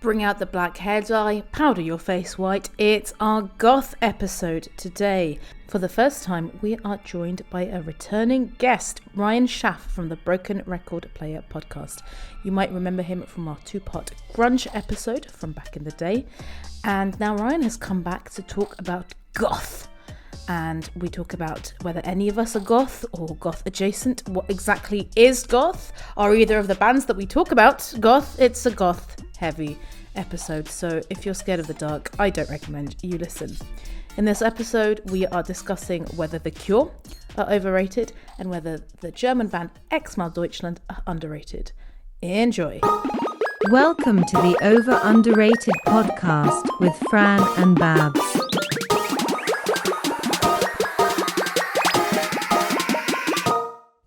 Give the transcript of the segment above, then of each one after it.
Bring out the black hair dye, powder your face white. It's our Goth episode today. For the first time, we are joined by a returning guest, Ryan Schaff from the Broken Record Player podcast. You might remember him from our two-part grunge episode from back in the day. And now Ryan has come back to talk about goth. And we talk about whether any of us are goth or goth adjacent. What exactly is goth? Are either of the bands that we talk about goth? It's a goth heavy episode, so if you're scared of the dark, I don't recommend you listen. In this episode, we are discussing whether The Cure are overrated and whether the German band Xmal Deutschland are underrated. Enjoy. Welcome to the Over Underrated podcast with Fran and Babs.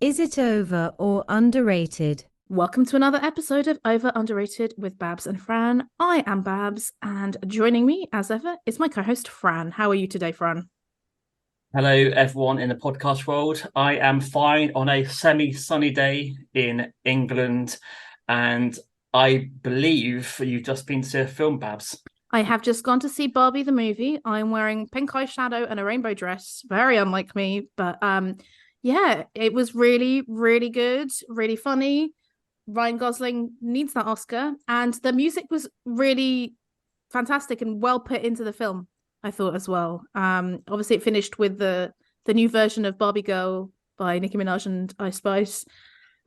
Is it over or underrated? Welcome to another episode of Over Underrated with Babs and Fran. I am Babs, and joining me, as ever, is my co-host Fran. How are you today, Fran? Hello, everyone in the podcast world. I am fine on a semi-sunny day in England, and I believe you've just been to a film, Babs. I have just gone to see Barbie the movie. I'm wearing pink eyeshadow and a rainbow dress. Very unlike me, but yeah, it was really, really good, really funny. Ryan Gosling needs that Oscar, and the music was really fantastic and well put into the film, I thought, as well. Obviously it finished with the new version of Barbie Girl by Nicki Minaj and Ice Spice.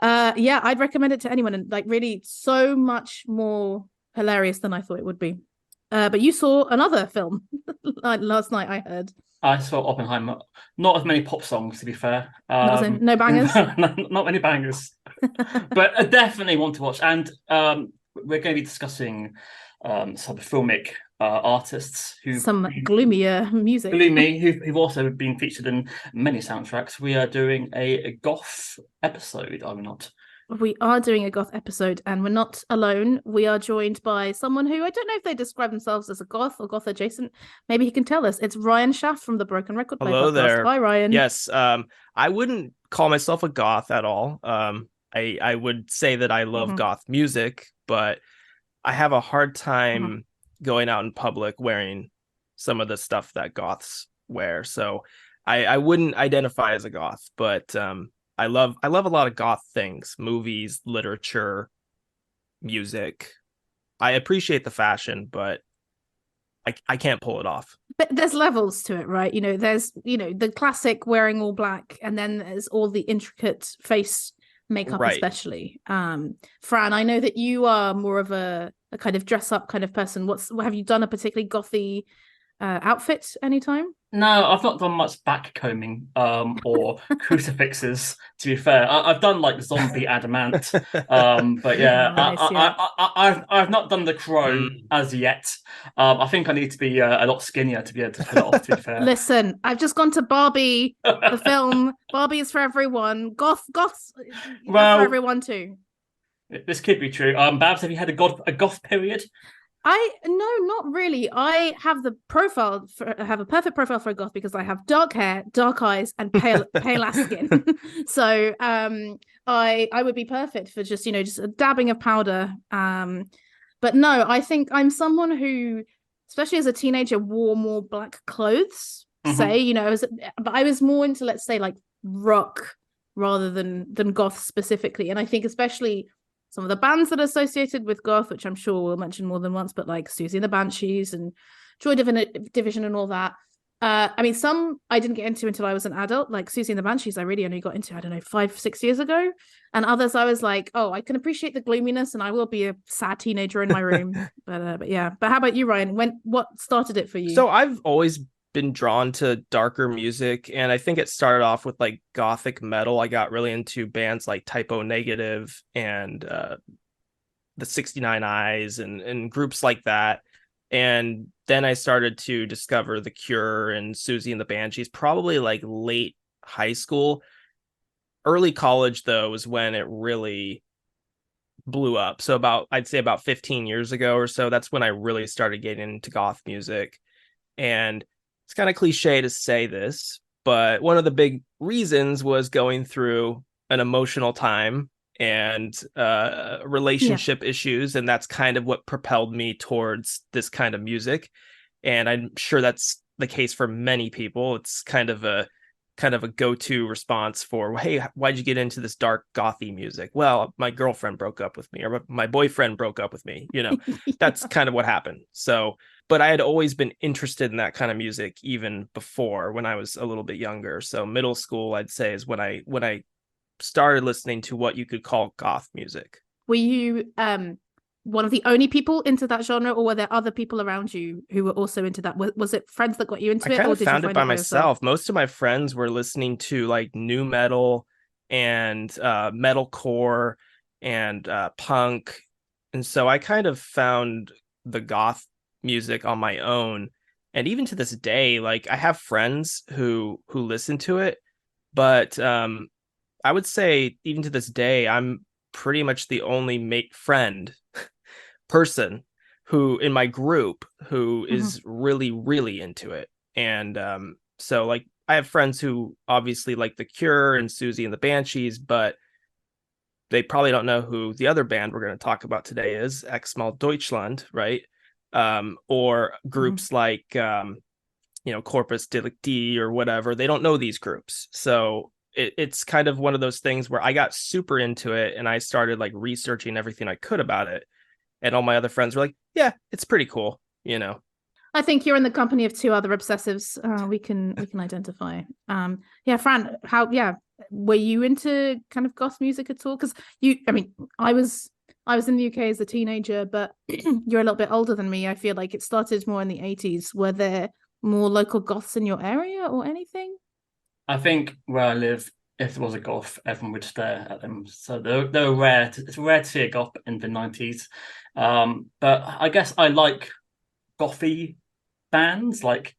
Yeah, I'd recommend it to anyone, and like really so much more hilarious than I thought it would be. But you saw another film last night, I heard. I saw Oppenheimer. Not as many pop songs, to be fair. No bangers? Not many bangers. But I definitely want to watch. And we're going to be discussing some filmic artists who... Some gloomier music. Who've also been featured in many soundtracks. We are doing a goth episode, are we not? We are doing a goth episode, and we're not alone. We are joined by someone who, I don't know if they describe themselves as a goth or goth adjacent. Maybe he can tell us. It's Ryan Schaff from the Broken Record Player podcast. Hello there. Hi, Ryan. Yes, I wouldn't call myself a goth at all. I would say that I love goth music, but I have a hard time going out in public wearing some of the stuff that goths wear. So I wouldn't identify as a goth, but I love a lot of goth things, movies, literature, music. I appreciate the fashion, but I can't pull it off. But there's levels to it, right? There's, the classic wearing all black, and then there's all the intricate face makeup, right. Especially. Fran, I know that you are more of a kind of dress up kind of person. Have you done a particularly gothy outfit anytime? No, I've not done much backcombing or crucifixes, to be fair. I've done like zombie adamant, but yeah, nice, I've not done the crow as yet. I think I need to be a lot skinnier to be able to pull it off, to be fair. Listen, I've just gone to Barbie, the film. Barbie is for everyone. Goths for everyone too. This could be true. Babs, have you had a goth period? No, not really. I have a perfect profile for a goth because I have dark hair, dark eyes, and pale ass skin. So I would be perfect for just a dabbing of powder. But no, I think I'm someone who, especially as a teenager, wore more black clothes. But I was more into, let's say, like rock rather than goth specifically. And I think especially some of the bands that are associated with goth, which I'm sure we'll mention more than once, but like Susie and the Banshees and Joy Division and all that. Some I didn't get into until I was an adult, like Susie and the Banshees. I really only got into, 5-6 years ago. And others I was like, oh, I can appreciate the gloominess and I will be a sad teenager in my room. But yeah. But how about you, Ryan? What started it for you? So I've always been drawn to darker music, and I think it started off with like gothic metal. I got really into bands like Typo Negative and the 69 Eyes and groups like that. And then I started to discover The Cure and Susie and the Banshees, probably like late high school. Early college, though, was when it really blew up. So I'd say about 15 years ago or so, that's when I really started getting into goth music. And it's kind of cliche to say this, but one of the big reasons was going through an emotional time and relationship issues, and that's kind of what propelled me towards this kind of music. And I'm sure that's the case for many people. It's kind of a go-to response for, hey, why'd you get into this dark gothy music? Well, my girlfriend broke up with me, or my boyfriend broke up with me. That's kind of what happened. So, but I had always been interested in that kind of music even before, when I was a little bit younger. So middle school, I'd say, is when I started listening to what you could call goth music. Were you one of the only people into that genre, or were there other people around you who were also into that? Was it friends that got you into it? I kind or of did found you it by myself. Most of my friends were listening to like nu metal and metalcore and punk. And so I kind of found the goth music on my own. And even to this day, like, I have friends who listen to it, but I would say even to this day, I'm pretty much the only friend person who in my group who is really, really into it. And so like, I have friends who obviously like The Cure and Susie and the Banshees, but they probably don't know who the other band we're going to talk about today is, Xmal Deutschland, right? Or groups like Corpus Delicti or whatever. They don't know these groups. So it's kind of one of those things where I got super into it and I started like researching everything I could about it. And all my other friends were like, yeah, it's pretty cool, I think you're in the company of two other obsessives we can identify. Fran, were you into kind of goth music at all? Because I was in the UK as a teenager, but you're a little bit older than me. I feel like it started more in the 80s. Were there more local goths in your area or anything? I think where I live, if there was a goth, everyone would stare at them. So they're rare. It's rare to see a goth in the 90s. But I guess I like gothy bands like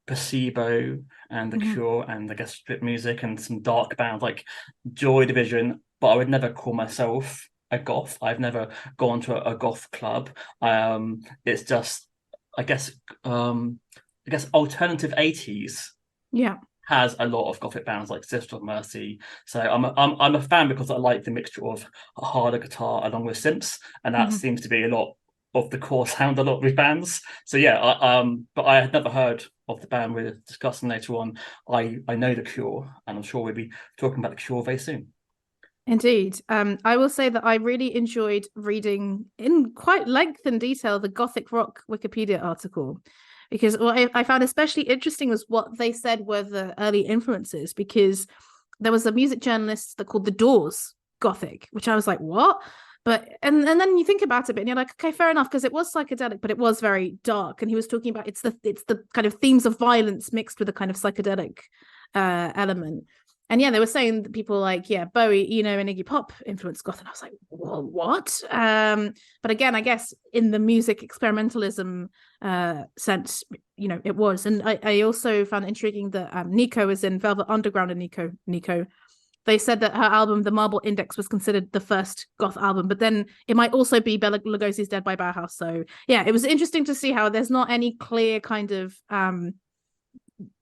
Placebo and The Cure, and I guess strip music, and some dark bands like Joy Division. But I would never call myself a goth. I've never gone to a goth club. It's just, I guess alternative 80s. Yeah. Has a lot of gothic bands like Sister of Mercy. So I'm a fan because I like the mixture of harder guitar along with synths, and that seems to be a lot of the core sound a lot with bands. So but I had never heard of the band we're discussing later on. I know The Cure, and I'm sure we'll be talking about The Cure very soon. Indeed. I will say that I really enjoyed reading in quite length and detail the Gothic Rock Wikipedia article, because what I found especially interesting was what they said were the early influences, because there was a music journalist that called The Doors Gothic, which I was like, what? But and then you think about it a bit and you're like, okay, fair enough, because it was psychedelic, but it was very dark. And he was talking about it's the kind of themes of violence mixed with a kind of psychedelic element. And they were saying that people like, Bowie, and Iggy Pop influenced goth. And I was like, well, what? But again, I guess in the music experimentalism sense, it was. And I also found it intriguing that Nico is in Velvet Underground, and Nico. They said that her album, The Marble Index, was considered the first goth album, but then it might also be Bela Lugosi's Dead by Bauhaus. So it was interesting to see how there's not any clear kind of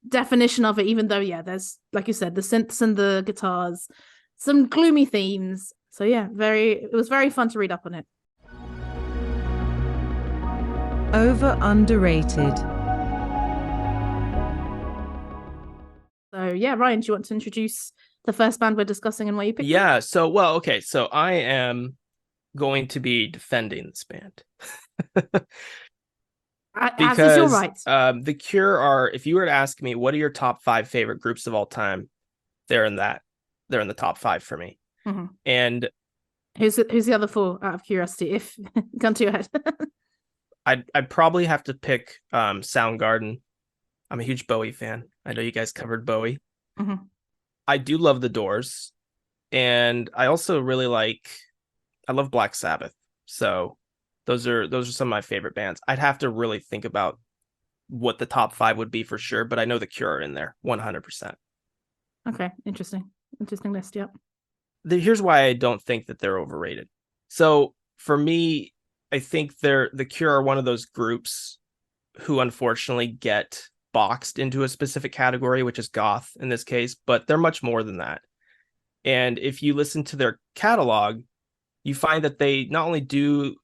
definition of it, even though there's, like you said, the synths and the guitars, some gloomy themes. So it was very fun to read up on it. Over underrated. So Ryan, do you want to introduce the first band we're discussing and why you picked it? So I am going to be defending this band. As is your right. The Cure are, if you were to ask me, what are your top 5 favorite groups of all time? They're in the top 5 for me. And who's the other 4 out of curiosity, if gun to your head? I'd probably have to pick Soundgarden. I'm a huge Bowie fan. I know you guys covered Bowie. I do love The Doors, and I also really I love Black Sabbath. So those are some of my favorite bands. I'd have to really think about what the top 5 would be for sure, but I know The Cure are in there 100%. Okay, interesting list. Yep. Here's why I don't think that they're overrated. So for me, I think The Cure are one of those groups who unfortunately get boxed into a specific category, which is goth in this case, but they're much more than that. And if you listen to their catalog, you find that they not only do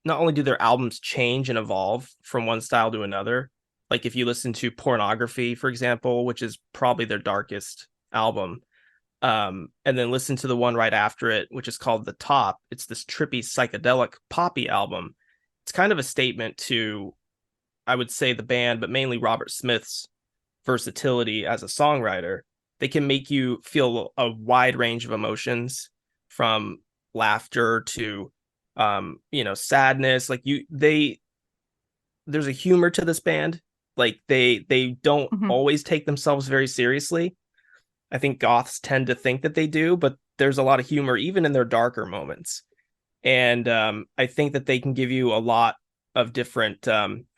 their albums change and evolve from one style to another. Like if you listen to Pornography, for example, which is probably their darkest album, and then listen to the one right after it, which is called The Top. It's this trippy psychedelic poppy album. It's kind of a statement to, I would say, the band, but mainly Robert Smith's versatility as a songwriter. They can make you feel a wide range of emotions, from laughter to sadness. Like there's a humor to this band. Like they don't always take themselves very seriously. I think goths tend to think that they do, but there's a lot of humor even in their darker moments. And I think that they can give you a lot of different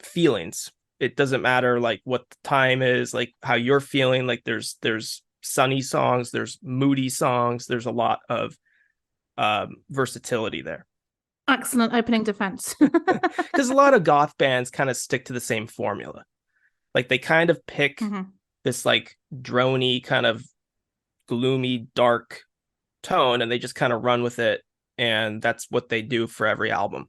feelings. It doesn't matter like what the time is, like how you're feeling. Like there's sunny songs, there's moody songs, there's a lot of versatility there. Excellent opening defense. Because a lot of goth bands kind of stick to the same formula. Like they kind of pick this like droney kind of gloomy dark tone and they just kind of run with it, and that's what they do for every album.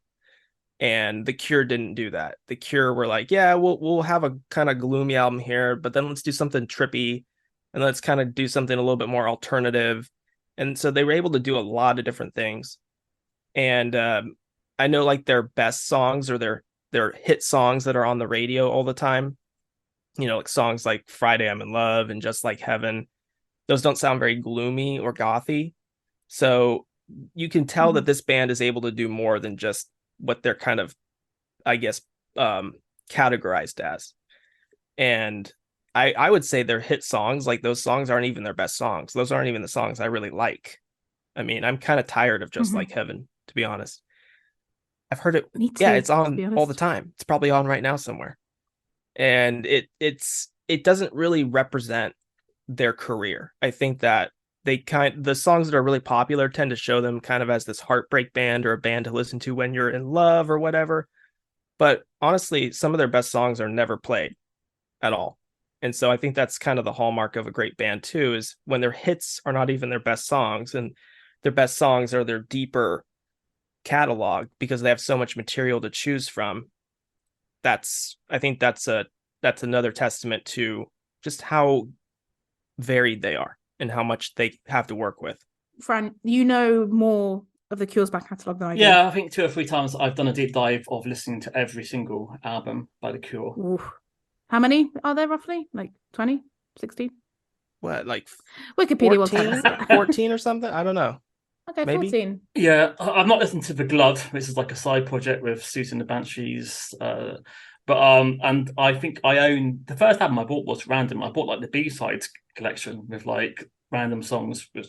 And The Cure didn't do that. The Cure were like, yeah, we'll have a kind of gloomy album here, but then let's do something trippy and let's kind of do something a little bit more alternative. And so they were able to do a lot of different things. And I know like their best songs or their hit songs that are on the radio all the time, like songs like Friday I'm in Love and Just Like Heaven, those don't sound very gloomy or gothy. So you can tell that this band is able to do more than just what they're kind of, I guess, categorized as. And I would say their hit songs, like those songs aren't even their best songs. Those aren't even the songs I really like. I mean, I'm kind of tired of Just Like Heaven, to be honest. I've heard it. Me too, yeah, it's on all the time. It's probably on right now somewhere. And it doesn't really represent their career. I think that the songs that are really popular tend to show them kind of as this heartbreak band or a band to listen to when you're in love or whatever. But honestly, some of their best songs are never played at all. And so I think that's kind of the hallmark of a great band too, is when their hits are not even their best songs, and their best songs are their deeper catalog because they have so much material to choose from. I think that's another testament to just how varied they are and how much they have to work with. Fran, you know more of the Cure's back catalogue than I do. Yeah, I think 2 or 3 times I've done a deep dive of listening to every single album by The Cure. Ooh. How many are there roughly? Like 20, 16? What, like Wikipedia will tell us. 14 or something? I don't know. Okay, Maybe? 14. Yeah, I've not listened to The Glood, which is like a side project with Suit and the Banshees. And I think I own the first album I bought was random. I bought like the B-sides collection with like random songs with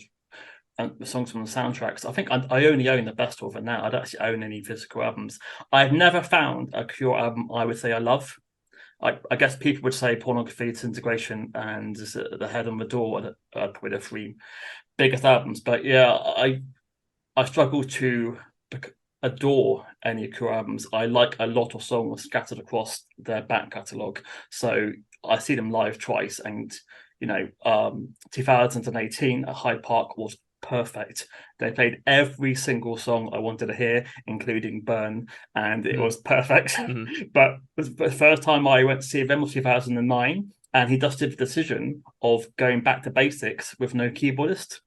the songs from the soundtracks. I think I only own the best of it now. I don't actually own any physical albums. I've never found a Cure album I would say I love. I guess people would say Pornography, Disintegration, and The Head on the Door are probably the 3 biggest albums. But yeah, I struggle to adore any Cure albums. I like a lot of songs scattered across their back catalogue. So I see them live twice, and 2018 at Hyde Park was perfect. They played every single song I wanted to hear, including Burn, and it was perfect. But the first time I went to see them was 2009, and he just did the decision of going back to basics with no keyboardist.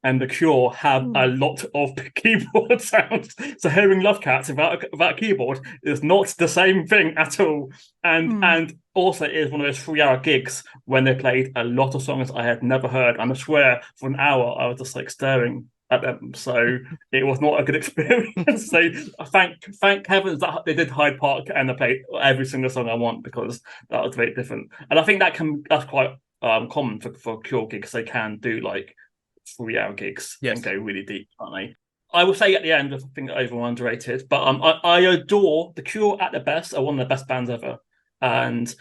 And The Cure have a lot of keyboard sounds. So hearing Love Cats without a keyboard is not the same thing at all. And also it is one of those 3-hour gigs when they played a lot of songs I had never heard. And I swear for an hour I was just like staring at them. So it was not a good experience. So thank heavens that they did Hyde Park and they played every single song I want, because that was very different. And I think that's quite common for Cure gigs. They can do like 3-hour gigs and go really deep, aren't they? I will say at the end, I think over underrated, but I adore The Cure at the best. Are one of the best bands ever. And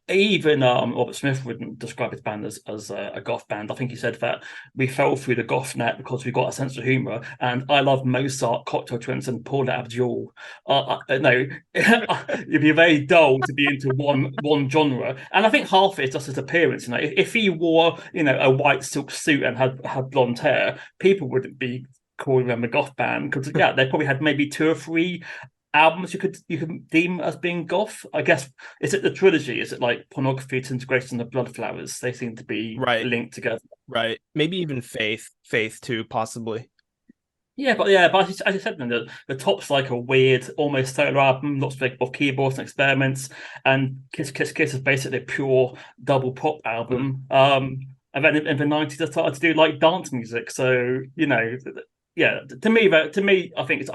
even Robert Smith wouldn't describe his band as a goth band. I think he said that we fell through the goth net because we got a sense of humor. And I love Mozart, Cocktail Twins, and Paula Abdul. No, it'd be very dull to be into one genre. And I think half of it is just his appearance. If he wore a white silk suit and had blonde hair, people would be calling them a goth band, because yeah, they probably had maybe 2 or 3 albums you could deem as being goth. I guess, is it the trilogy? Is it like Pornography, Disintegration, and the Bloodflowers? They seem to be linked together. Right. Maybe even Faith too, possibly. But as you said, then the Top's like a weird, almost solo album, lots of keyboards and experiments, and Kiss Kiss Kiss is basically a pure double pop album. And then in the 90s, they started to do like dance music. So to me, I think it's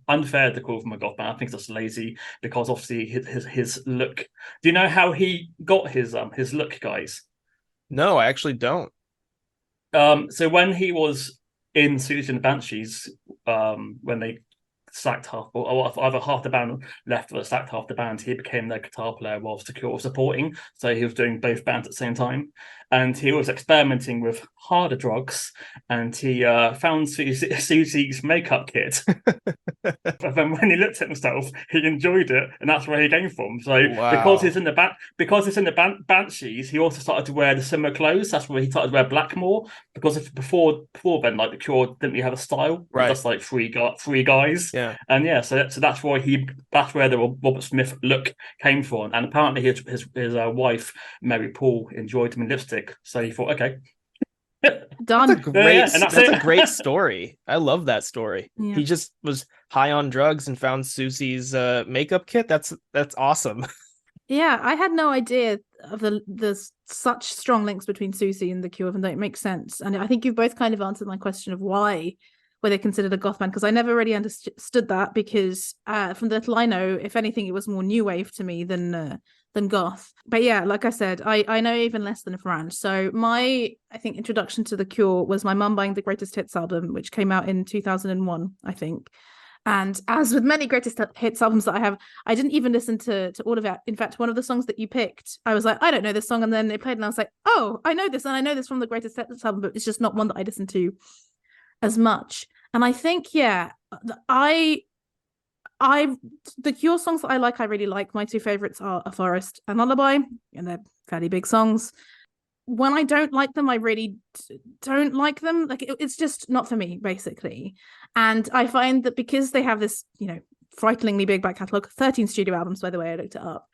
unfair to call him a goth band. I think it's just lazy, because obviously his look. Do you know how he got his look, guys? No, I actually don't. So when he was in Susie and the Banshees, when they sacked half, or either half the band left or sacked half the band, he became their guitar player whilst the Cure was supporting. So he was doing both bands at the same time, and he was experimenting with harder drugs, and he found Susie's makeup kit. But then when he looked at himself, he enjoyed it, and that's where he came from. So because he's in the Banshees, he also started to wear the similar clothes. That's where he started to wear black more, because before then, like the Cure didn't really have a style. Right. Just like three guys. Yeah. And so that's where the Robert Smith look came from. And apparently his wife Mary Paul enjoyed him in lipstick, so he thought, okay. Done. That's a great story. I love that story. Yeah. He just was high on drugs and found Susie's makeup kit. That's awesome. Yeah, I had no idea of the such strong links between Susie and the Cure, even though it makes sense. And I think you've both kind of answered my question of why were they considered a goth band, because I never really understood that, because from the little I know, if anything, it was more new wave to me than goth. But yeah, like I said, I know even less than Fran. So I think introduction to the Cure was my mum buying the Greatest Hits album, which came out in 2001, I think. And as with many Greatest Hits albums that I have, I didn't even listen to all of it. In fact, one of the songs that you picked, I was like, I don't know this song, and then it played, and I was like, oh, I know this, and I know this from the Greatest Hits album, but it's just not one that I listen to as much. And I think, yeah, the Cure songs that I really like. My 2 favorites are A Forest and Lullaby, and they're fairly big songs. When I don't like them, I really don't like them. Like it's just not for me, basically. And I find that because they have this, frighteningly big back catalogue, 13 studio albums, by the way, I looked it up,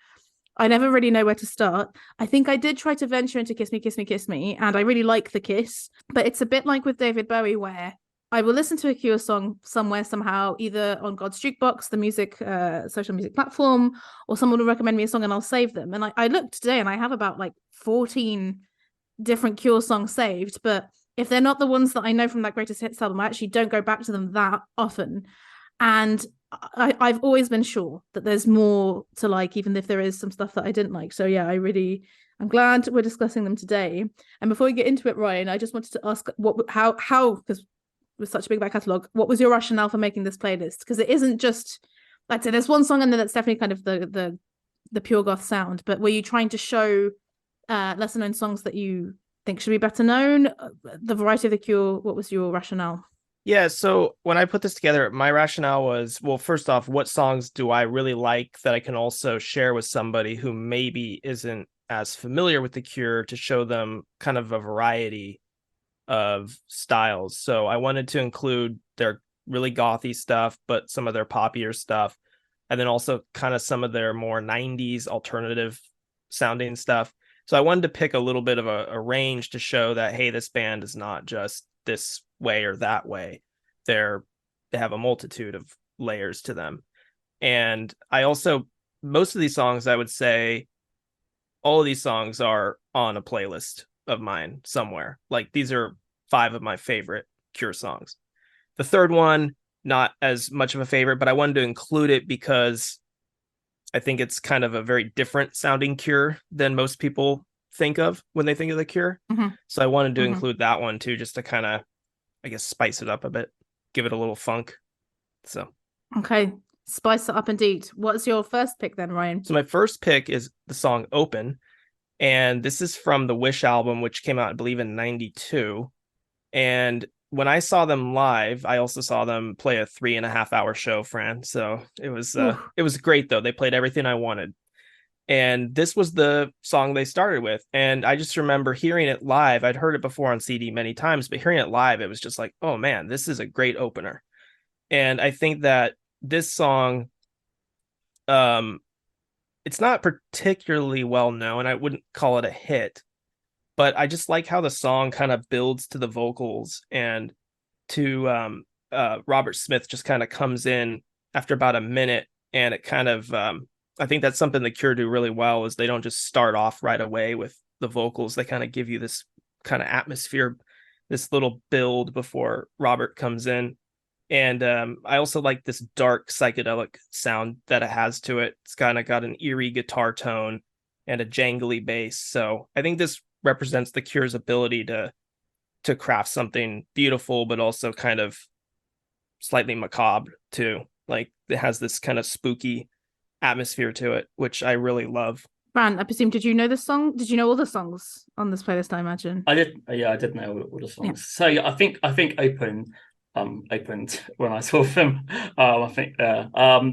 I never really know where to start. I think I did try to venture into Kiss Me, Kiss Me, Kiss Me, and I really like the Kiss, but it's a bit like with David Bowie, where I will listen to a Cure song somewhere, somehow, either on God's Jukebox, the music, social music platform, or someone will recommend me a song and I'll save them. And I looked today and I have about 14 different Cure songs saved, but if they're not the ones that I know from that Greatest Hits album, I actually don't go back to them that often. And I've always been sure that there's more to like, even if there is some stuff that I didn't like. So yeah, I'm glad we're discussing them today. And before we get into it, Ryan, I just wanted to ask how, because with such a big back catalogue, what was your rationale for making this playlist? Because it isn't just, like I said, there's one song and then it's definitely kind of the pure goth sound, but were you trying to show lesser known songs that you think should be better known, the variety of the Cure? What was your rationale? Yeah, so when I put this together, my rationale was, well, first off, what songs do I really like that I can also share with somebody who maybe isn't as familiar with the Cure, to show them kind of a variety of styles. So I wanted to include their really gothy stuff, but some of their poppier stuff, and then also kind of some of their more 90s alternative sounding stuff. So I wanted to pick a little bit of a range to show that, hey, this band is not just this way or that way. They have a multitude of layers to them. And I also, most of these songs, I would say all of these songs are on a playlist of mine somewhere. Like, these are 5 of my favorite Cure songs. The third one, not as much of a favorite, but I wanted to include it because I think it's kind of a very different sounding Cure than most people think of when they think of the Cure. Mm-hmm. So I wanted to include that one too, just to kind of, I guess, spice it up a bit, give it a little funk. So okay, spice it up indeed. What's your first pick then, Ryan? So my first pick is the song Open, and this is from the Wish album, which came out, I believe, in 92. And when I saw them live, I also saw them play a 3.5 hour show, Fran. So it was great, though. They played everything I wanted. And this was the song they started with. And I just remember hearing it live. I'd heard it before on CD many times, but hearing it live, it was just like, oh man, this is a great opener. And I think that this song, it's not particularly well known. I wouldn't call it a hit, but I just like how the song kind of builds to the vocals, and to Robert Smith just kind of comes in after about a minute, and it kind of I think that's something the Cure do really well, is they don't just start off right away with the vocals. They kind of give you this kind of atmosphere, this little build before Robert comes in. And I also like this dark psychedelic sound that it has to it. It's kind of got an eerie guitar tone and a jangly bass. So I think this represents the Cure's ability to craft something beautiful, but also kind of slightly macabre too. Like it has this kind of spooky atmosphere to it, which I really love. Fran, I presume, did you know this song? Did you know all the songs on this playlist, I imagine? I did. Yeah, I did know all the songs. Yeah. So yeah, I think opened when I saw them. I think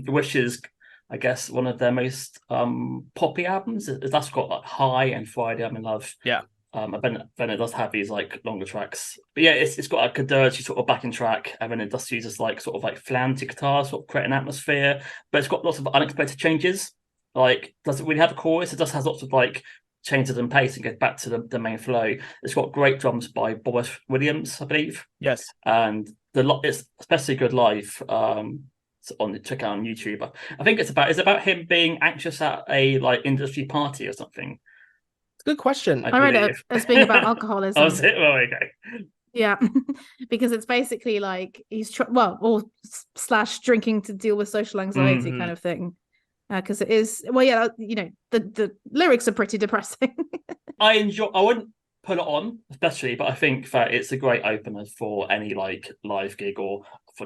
which is, I guess, one of their most poppy albums. That's got like High and Friday I'm in Love. Yeah. Then it does have these like longer tracks, but yeah, it's got like a dirty sort of backing track, and then it does uses like sort of like flange guitar, sort of create an atmosphere. But it's got lots of unexpected changes. Like, does it really have a chorus? It just has lots of like changes in pace and gets back to the main flow. It's got great drums by Boris Williams, I believe. Yes, and it's especially good live. Check out on YouTube. I think it's about him being anxious at a like industry party or something. Good question. I read it as being about alcoholism. Oh, well, okay. Yeah, because it's basically like he's / drinking to deal with social anxiety kind of thing. Because it is, well, yeah, you know, the lyrics are pretty depressing. I wouldn't put it on, especially, but I think that it's a great opener for any like live gig, or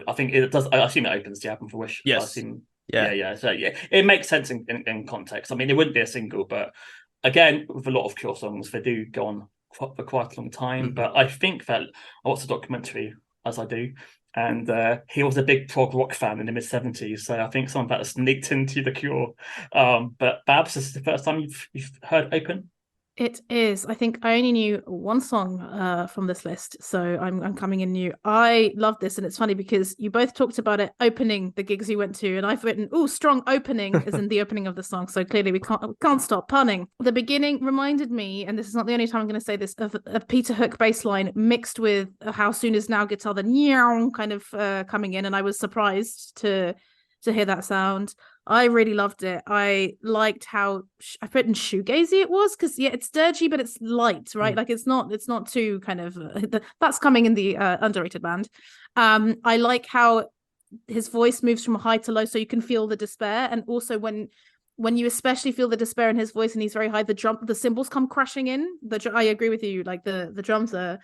I think it does. I assume it opens the album for Wish. Yes. Yeah. So yeah, it makes sense in context. I mean, it wouldn't be a single, but again, with a lot of Cure songs, they do go on for quite a long time. Mm-hmm. But I think that I watched the documentary, as I do, and he was a big prog rock fan in the mid-70s. So I think some of that sneaked into the Cure. But Babs, this is the first time you've heard Open? It is. I think I only knew one song from this list, so I'm coming in new. I love this, and it's funny because you both talked about it opening the gigs you went to, and I've written, strong opening as in the opening of the song. So clearly we can't stop punning. The beginning reminded me, and this is not the only time I'm going to say this, of a Peter Hook bass line mixed with a How Soon Is Now guitar, the meow kind of coming in, and I was surprised to hear that sound. I really loved it. I liked how I've written shoegazy it was, because yeah, it's dirgy, but it's light, right? Like it's not too kind of that's coming in the underrated band. I like how his voice moves from high to low, so you can feel the despair, and also when you especially feel the despair in his voice and he's very high, the cymbals come crashing in. I agree with you. Like the drums are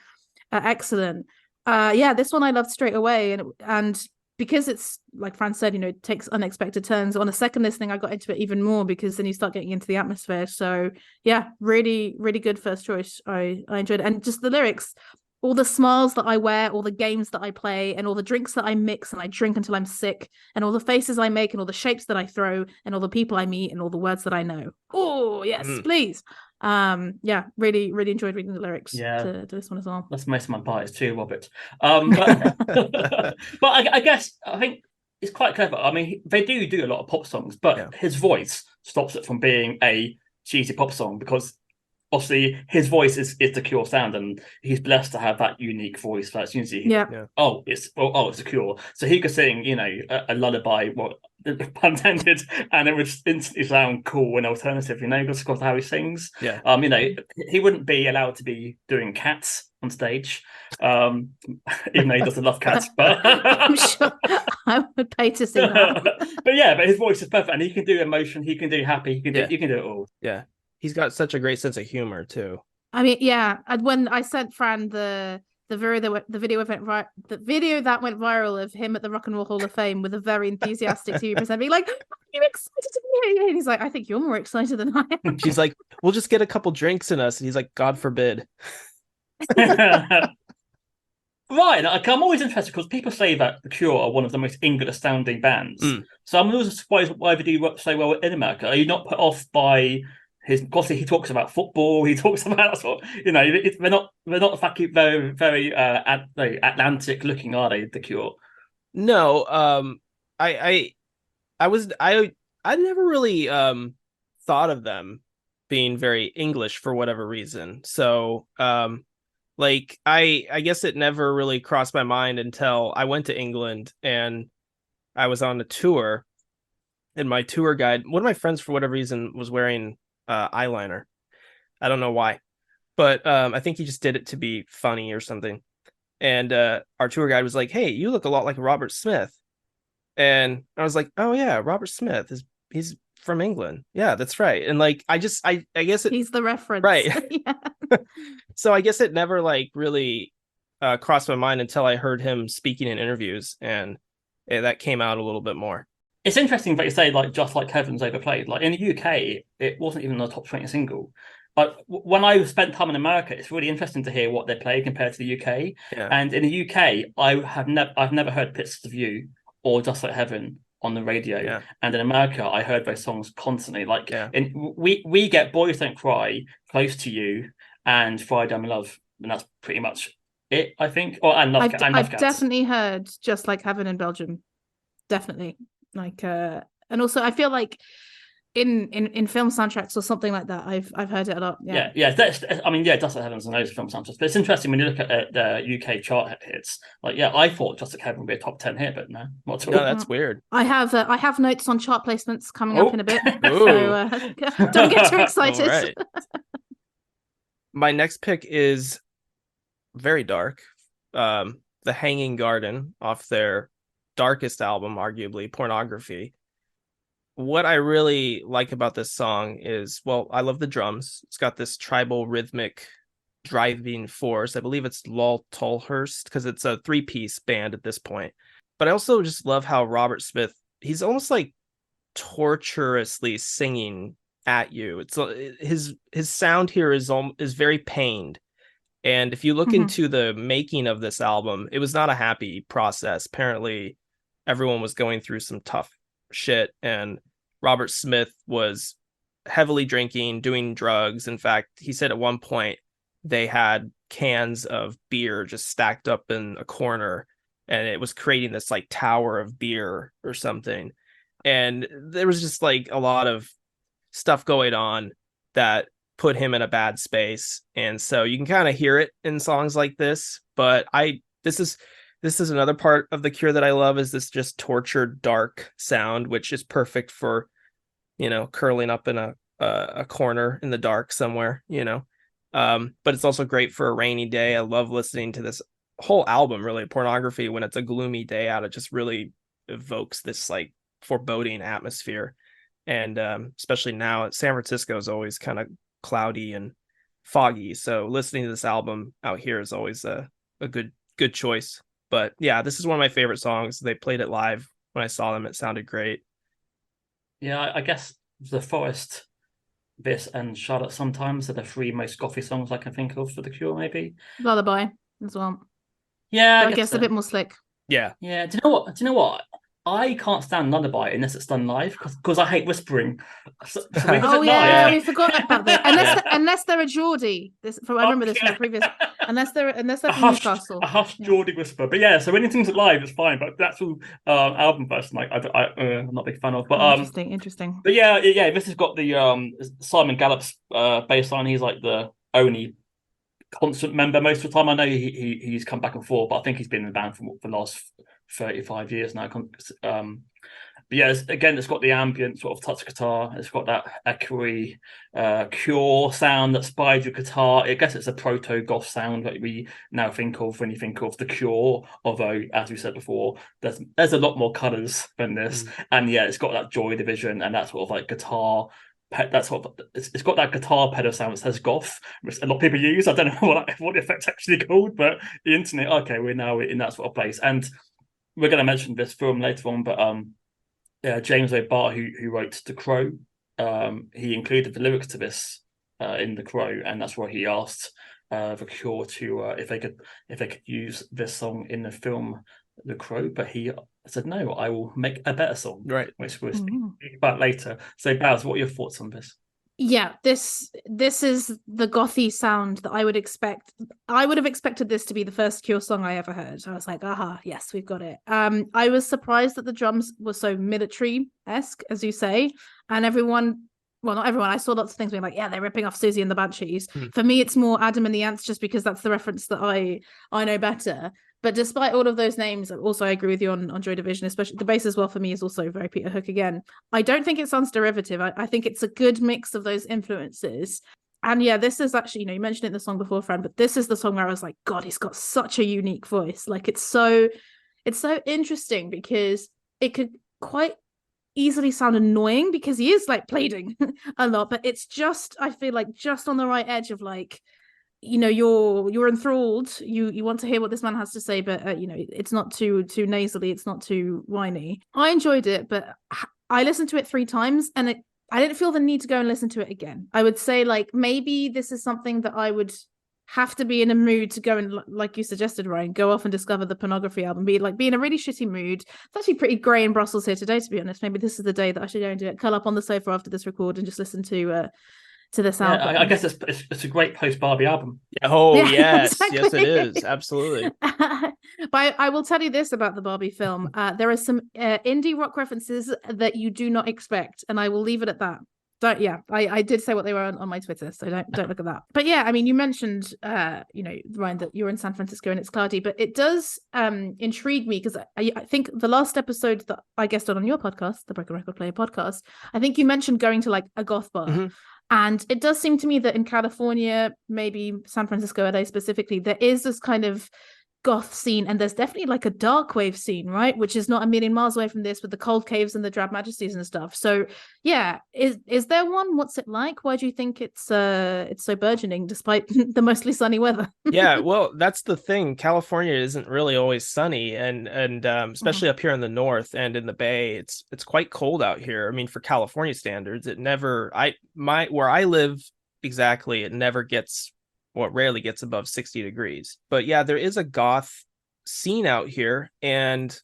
excellent. Yeah, this one I loved straight away, and because it's like Fran said, you know, it takes unexpected turns. On a second listening, I got into it even more, because then you start getting into the atmosphere. So yeah, really, really good first choice. I enjoyed it. And just the lyrics, all the smiles that I wear, all the games that I play, and all the drinks that I mix and I drink until I'm sick, and all the faces I make and all the shapes that I throw, and all the people I meet and all the words that I know. Oh yes, please. Yeah, really, really enjoyed reading the lyrics to this one as well. That's most of my parties too, Robert. But I guess I think it's quite clever. I mean, they do a lot of pop songs, but his voice stops it from being a cheesy pop song, because obviously his voice is the Cure sound, and he's blessed to have that unique voice. That's usually it's a Cure, so he could sing, you know, a lullaby, pun intended, and it would instantly sound cool and alternative, you know, because of how he sings. You know, he wouldn't be allowed to be doing Cats on stage, even though he doesn't love Cats, but I'm sure I would pay to see that. but his voice is perfect, and he can do emotion, he can do happy, you can do it all. Yeah, he's got such a great sense of humor too. I mean, yeah, and when I sent Fran the video that went viral of him at the Rock and Roll Hall of Fame with a very enthusiastic TV presenter being like, "Are you excited to be here?" And he's like, "I think you're more excited than I am." She's like, "We'll just get a couple drinks in us," and he's like, "God forbid." Right, I'm always interested because people say that The Cure are one of the most English-sounding bands. So I'm always surprised why they do so well in America. Are you not put off by his? Because he talks about football, he talks about sort of, they're not fucking very Atlantic-looking, are they? The Cure. No, I I never really thought of them being very English for whatever reason. So like I guess it never really crossed my mind until I went to England and I was on a tour, and my tour guide, one of my friends for whatever reason was wearing eyeliner. I don't know why, but I think he just did it to be funny or something. And our tour guide was like, "Hey, you look a lot like Robert Smith." And I was like, "Oh yeah, Robert Smith he's from England. Yeah, that's right." And like I guess he's the reference. Right. So I guess it never like really crossed my mind until I heard him speaking in interviews, and that came out a little bit more. It's interesting that you say like Just Like Heaven's overplayed. Like in the UK, it wasn't even a top 20 single. But when I spent time in America, it's really interesting to hear what they play compared to the UK. Yeah. And in the UK, I've never heard Pictures of You or Just Like Heaven on the radio. Yeah. And in America, I heard those songs constantly. Like we get Boys Don't Cry, Close to You, and Friday I'm in Love, and that's pretty much it, I think. I've definitely heard Just Like Heaven in Belgium. Definitely. Like and also I feel like in film soundtracks or something like that, I've heard it a lot. Yeah. Just Like Heaven's an those film soundtracks. But it's interesting when you look at the UK chart hits. Like, I thought Just Like Heaven would be a top 10 hit, but no, not at all. No, that's weird. I have notes on chart placements coming up in a bit, so don't get too excited. Right. My next pick is very dark. The Hanging Garden off their darkest album, arguably, Pornography. What I really like about this song is, well, I love the drums. It's got this tribal rhythmic driving force. I believe it's Lol Tolhurst because it's a 3-piece band at this point. But I also just love how Robert Smith, he's almost like torturously singing at you. It's his sound here is very pained. And if you look into the making of this album, it was not a happy process. Apparently, everyone was going through some tough shit, and Robert Smith was heavily drinking, doing drugs. In fact, he said at one point they had cans of beer just stacked up in a corner, and it was creating this like tower of beer or something. And there was just like a lot of stuff going on that put him in a bad space. And so you can kind of hear it in songs like this, but this is another part of The Cure that I love, is this just tortured dark sound, which is perfect for, curling up in a corner in the dark somewhere, but it's also great for a rainy day. I love listening to this whole album, really. Pornography, when it's a gloomy day out, it just really evokes this like foreboding atmosphere. And especially now, San Francisco is always kind of cloudy and foggy, so listening to this album out here is always a good choice. But yeah, this is one of my favorite songs. They played it live when I saw them. It sounded great. Yeah, I guess The Forest, this, and Charlotte Sometimes are the 3 most gothy songs I can think of for The Cure, maybe. Lullaby as well. Yeah, I guess a bit more slick. Yeah. Do you know what? I can't stand Lullaby unless it's done live because I hate whispering. So we forgot about that. Unless they're a Geordie. I remember this from the previous. Unless they're from Newcastle. A hushed Geordie whisper. But yeah, so when anything's live, it's fine. But that's all album version. Like I'm not a big fan of. But interesting. But yeah. This has got the Simon Gallup's bass line. He's like the only constant member most of the time. I know he's come back and forth, but I think he's been in the band for the last 35 years now. But yeah, it's got the ambient sort of touch guitar. It's got that echoey Cure sound that spied your guitar. I guess it's a proto-goth sound that we now think of when you think of The Cure, although, as we said before, there's a lot more colours than this. And yeah, it's got that Joy Division and that sort of like guitar. It's got that guitar pedal sound that says goth, which a lot of people use. I don't know what the effect's actually called, but the internet, okay, we're now in that sort of place. And we're going to mention this film later on, but James O'Barr, who wrote The Crow, he included the lyrics to this in The Crow, and that's why he asked The Cure to if they could use this song in the film The Crow, but he said no, I will make a better song, Right. which we'll speak about later. So, Babs, what are your thoughts on this? Yeah, this is the gothy sound that I would expect. I would have expected this to be the first Cure song I ever heard. I was like, aha, yes, we've got it. I was surprised that the drums were so military-esque, as you say, and everyone, well, not everyone, I saw lots of things being like, yeah, they're ripping off Susie and the Banshees. For me, it's more Adam and the Ants, just because that's the reference that I know better. But despite all of those names, also I agree with you on Joy Division, especially the bass as well for me is also very Peter Hook again. I don't think it sounds derivative. I think it's a good mix of those influences. And yeah, this is actually, you mentioned it in the song before, Fran, but this is the song where I was like, God, he's got such a unique voice. Like it's so interesting because it could quite easily sound annoying because he is like pleading a lot, but it's just, I feel like just on the right edge of like, you're enthralled, you want to hear what this man has to say, but it's not too nasally, it's not too whiny. I enjoyed it, but I listened to it 3 times and I didn't feel the need to go and listen to it again. I would say like maybe this is something that I would have to be in a mood to go and, like you suggested, Ryan, go off and discover the Pornography album, be in a really shitty mood. It's actually pretty grey in Brussels here today, to be honest. Maybe this is the day that I should go and do it, curl up on the sofa after this record and just listen to this album. I guess it's a great post-Barbie album. Yes, exactly. Yes, it is, absolutely. But I will tell you this about the Barbie film: there are some indie rock references that you do not expect, and I will leave it at that. I did say what they were on my Twitter, so don't look at that. But yeah, I mean, you mentioned Ryan, that you're in San Francisco and it's cloudy, but it does intrigue me because I think the last episode that I guested on your podcast, the Broken Record Player podcast, I think you mentioned going to like a goth bar. And it does seem to me that in California, maybe San Francisco, LA specifically, there is this kind of goth scene, and there's definitely like a dark wave scene, right, which is not a million miles away from this, with the cold caves and the drab majesties and stuff. So yeah, is there one? What's it like? Why do you think it's so burgeoning despite the mostly sunny weather? Yeah, well, that's the thing. California isn't really always sunny, and especially up here in the north and in the Bay, it's quite cold out here. I mean, for California standards, it never where I live exactly, it never gets, well, it rarely gets above 60 degrees. But yeah, there is a goth scene out here, and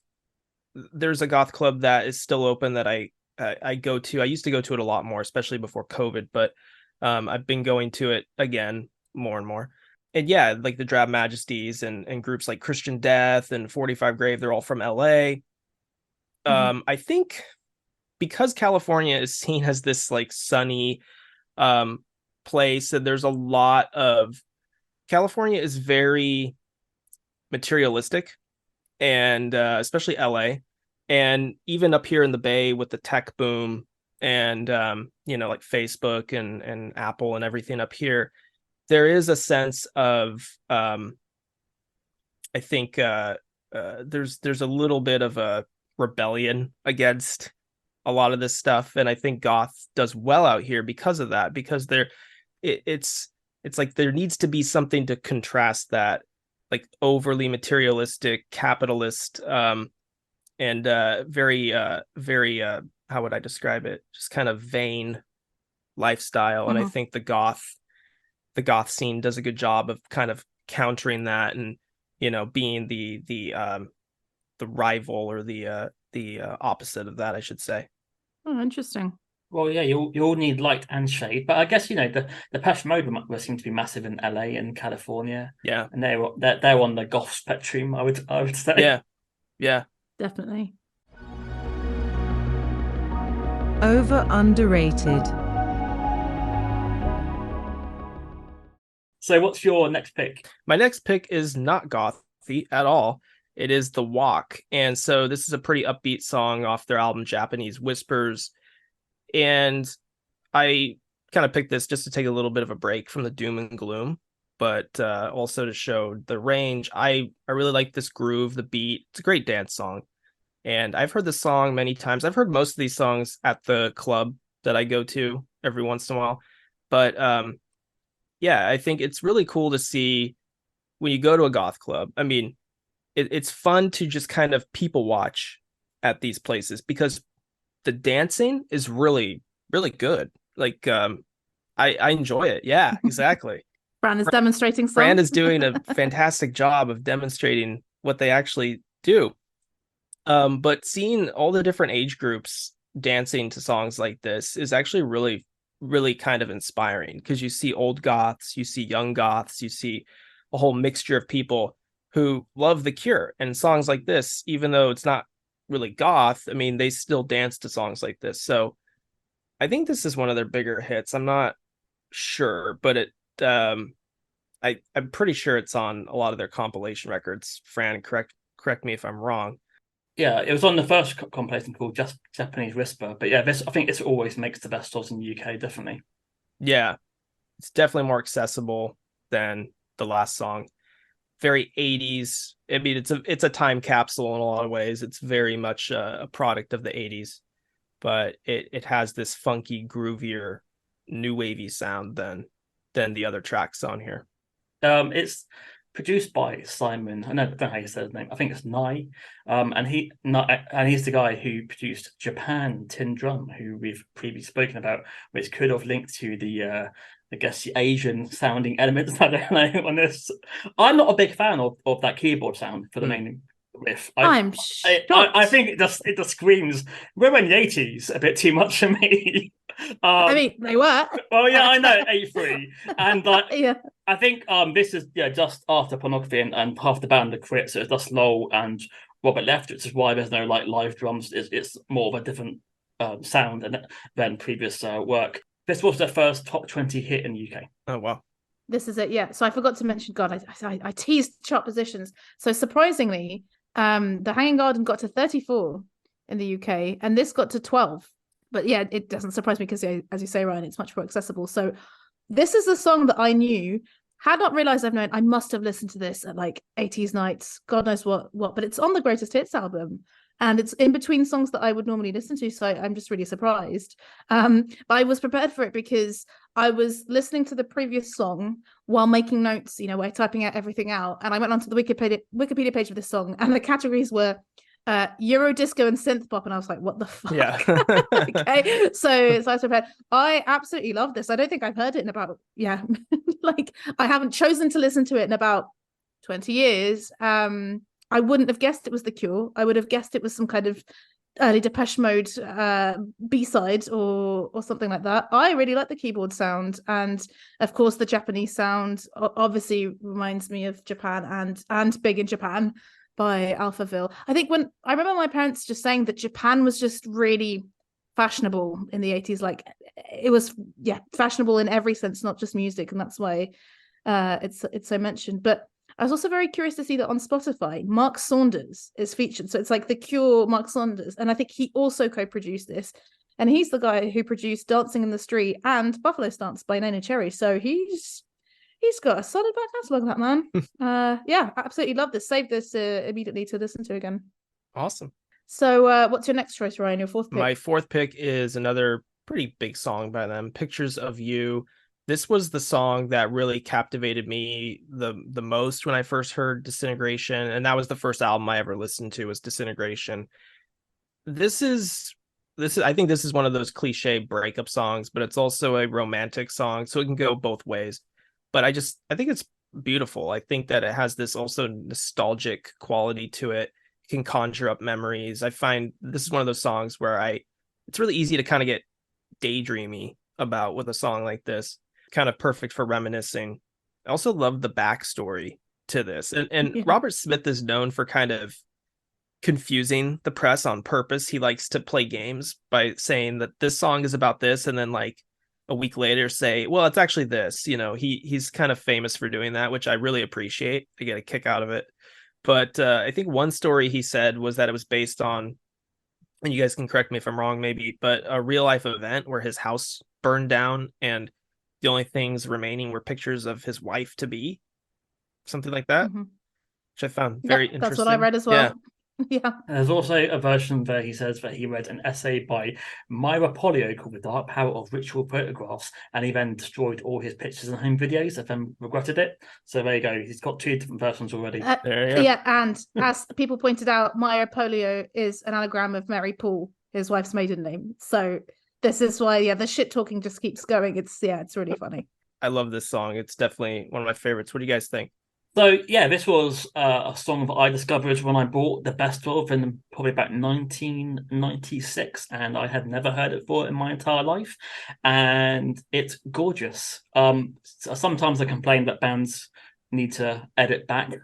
there's a goth club that is still open that I go to. I used to go to it a lot more, especially before COVID, but I've been going to it again more and more. And yeah, like the Drab Majesties and groups like Christian Death and 45 Grave, they're all from LA. I think because California is seen as this like sunny place, and there's a lot of, California is very materialistic, and especially LA, and even up here in the Bay with the tech boom and like Facebook and Apple and everything up here, there is a sense of I think there's a little bit of a rebellion against a lot of this stuff, and I think goth does well out here because of that, because it's like there needs to be something to contrast that like overly materialistic capitalist and very how would I describe it, just kind of vain lifestyle. And I think the goth scene does a good job of kind of countering that, and being the rival, or the opposite of that, I should say. Oh, interesting. Well, yeah, you all need light and shade, but I guess the Depeche Mode seem to be massive in LA and California. Yeah, and they're on the goth spectrum, I would say. Yeah, definitely. Over underrated. So, what's your next pick? My next pick is not gothy at all. It is The Walk, and so this is a pretty upbeat song off their album Japanese Whispers. And I kind of picked this just to take a little bit of a break from the doom and gloom, but also to show the range. I really like this groove, the beat. It's a great dance song. And I've heard this song many times. I've heard most of these songs at the club that I go to every once in a while. But yeah, I think it's really cool to see when you go to a goth club. I mean, it's fun to just kind of people watch at these places, because the dancing is really, really good. Like, I enjoy it. Yeah, exactly. Fran is demonstrating some. Fran is doing a fantastic job of demonstrating what they actually do. But seeing all the different age groups dancing to songs like this is actually really, really kind of inspiring, because you see old goths, you see young goths, you see a whole mixture of people who love The Cure, and songs like this, even though it's not really goth, I mean, they still dance to songs like this. So I think this is one of their bigger hits. I'm not sure, but I'm pretty sure it's on a lot of their compilation records. Fran, correct me if I'm wrong. Yeah, it was on the first compilation called Just Japanese Whisper. But yeah, I think this always makes the best of in the UK, definitely. Yeah, it's definitely more accessible than the last song. Very 80s. I mean, it's a time capsule in a lot of ways. It's very much a product of the 80s, but it has this funky, groovier, new wavy sound than the other tracks on here. It's produced by Simon. I don't know how you say his name. I think it's Nye. And he's the guy who produced Japan Tin Drum, who we've previously spoken about, which could have linked to the I guess the Asian sounding elements. I don't know on this. I'm not a big fan of that keyboard sound for the main riff. I think it just screams. We're in the 80s a bit too much for me. I mean, they were. Well, yeah, I know, 83. And Yeah. I think this is just after Pornography and half the band are quit, so it's just Lowell and Robert left, which is why there's no like live drums. It's more of a different sound than previous work. This was their first top 20 hit in the UK. Oh, wow. This is it, yeah. So I forgot to mention, God, I teased chart positions. So surprisingly, the Hanging Garden got to 34 in the UK, and this got to 12. But yeah, it doesn't surprise me because, as you say, Ryan, it's much more accessible. So this is the song that I knew. Had not realized I must have listened to this at like 80s nights, God knows what, but it's on the Greatest Hits album. And it's in between songs that I would normally listen to, so I'm just really surprised. But I was prepared for it because I was listening to the previous song while making notes, while typing out everything out. And I went onto the Wikipedia page of this song, and the categories were Euro disco and synth pop, and I was like, what the fuck? Yeah. Okay, so I was prepared. I absolutely love this. I don't think I've heard it in about like I haven't chosen to listen to it in about 20 years. I wouldn't have guessed it was The Cure. I would have guessed it was some kind of early Depeche Mode B-side or something like that. I really like the keyboard sound, and of course the Japanese sound obviously reminds me of Japan and Big in Japan by Alphaville. I think when I remember my parents just saying that Japan was just really fashionable in the 80s, like it was fashionable in every sense, not just music, and that's why it's so mentioned. But I was also very curious to see that on Spotify, Mark Saunders is featured. So it's like The Cure, Mark Saunders. And I think he also co-produced this. And he's the guy who produced Dancing in the Street and Buffalo Stance by Nana Cherry. So he's got a solid back catalogue, that man. Yeah, absolutely love this. Save this immediately to listen to again. Awesome. So what's your next choice, Ryan? Your fourth pick? My fourth pick is another pretty big song by them, Pictures of You. This was the song that really captivated me the most when I first heard Disintegration, and that was the first album I ever listened to was Disintegration. This is I think this is one of those cliche breakup songs, but it's also a romantic song, so it can go both ways. But I think it's beautiful. I think that it has this also nostalgic quality to it. It can conjure up memories. I find this is one of those songs where it's really easy to kind of get daydreamy about with a song like this. Kind of perfect for reminiscing. I also love the backstory to this. And Robert Smith is known for kind of confusing the press on purpose. He likes to play games by saying that this song is about this, and then like a week later say, well, it's actually this. He's kind of famous for doing that, which I really appreciate. I get a kick out of it. But I think one story he said was that it was based on, and you guys can correct me if I'm wrong maybe, but a real life event where his house burned down and the only things remaining were pictures of his wife to be, something like that, which I found very interesting. That's what I read as well. Yeah. There's also a version where he says that he read an essay by Myra Polio called The Dark Power of Ritual Photographs, and he then destroyed all his pictures and home videos and then regretted it. So there you go. He's got two different versions already. Yeah, and as people pointed out, Myra Polio is an anagram of Mary Paul, his wife's maiden name. So this is why, the shit talking just keeps going. It's really funny. I love this song. It's definitely one of my favorites. What do you guys think? So yeah, this was a song that I discovered when I bought the best of in probably about 1996, and I had never heard it before in my entire life, and it's gorgeous. Sometimes I complain that bands need to edit back,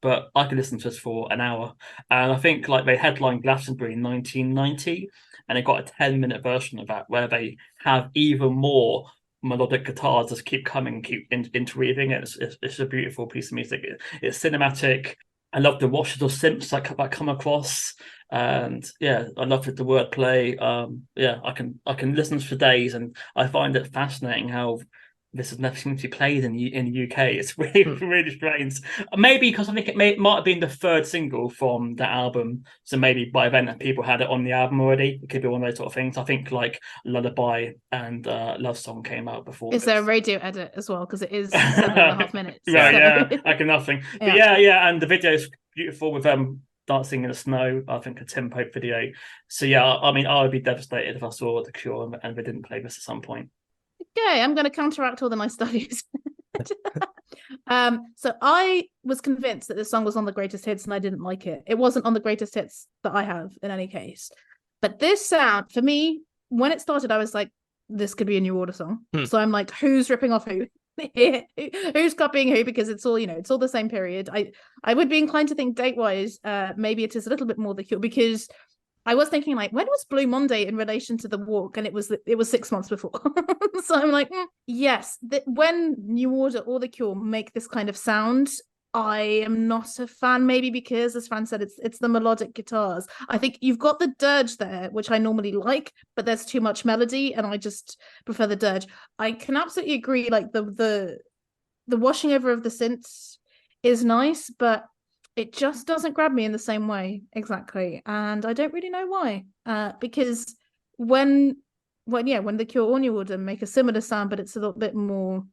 but I could listen to this for an hour, and I think like they headlined Glastonbury in 1990, and they got a 10-minute version of that where they have even more melodic guitars just keep coming, keep interweaving. It's a beautiful piece of music. It's cinematic. I love the washes of synths that come across, and yeah, I love the wordplay. Yeah, I can listen for days, and I find it fascinating how this has never seemed to be played in the UK. It's really really strange. Maybe because I think might have been the third single from the album, so maybe by then people had it on the album already. It could be one of those sort of things. I think like Lullaby and Love Song came out before. Is there a radio edit as well? Because it is 7.5 minutes. Right, so. yeah, I can nothing. But yeah, and the video's beautiful with dancing in the snow. I think a Tim Pope video. So yeah, I mean, I would be devastated if I saw The Cure and they didn't play this at some point. Okay, I'm going to counteract all the nice studies. So I was convinced that this song was on the greatest hits and I didn't like it. It wasn't on the greatest hits that I have in any case. But this sound, for me, when it started, I was like, this could be a New Order song. So I'm like, who's ripping off who? Who's copying who? Because it's all, it's all the same period. I would be inclined to think date-wise, maybe it is a little bit more The Cure, because I was thinking like, when was Blue Monday in relation to The Walk? And it was 6 months before. So I'm like, yes, when New Order or The Cure make this kind of sound, I am not a fan, maybe because, as Fran said, it's the melodic guitars. I think you've got the dirge there, which I normally like, but there's too much melody, and I just prefer the dirge. I can absolutely agree, like the washing over of the synths is nice, but it just doesn't grab me in the same way exactly, and I don't really know why. Because when The Cure or New Order make a similar sound, but it's a little bit more,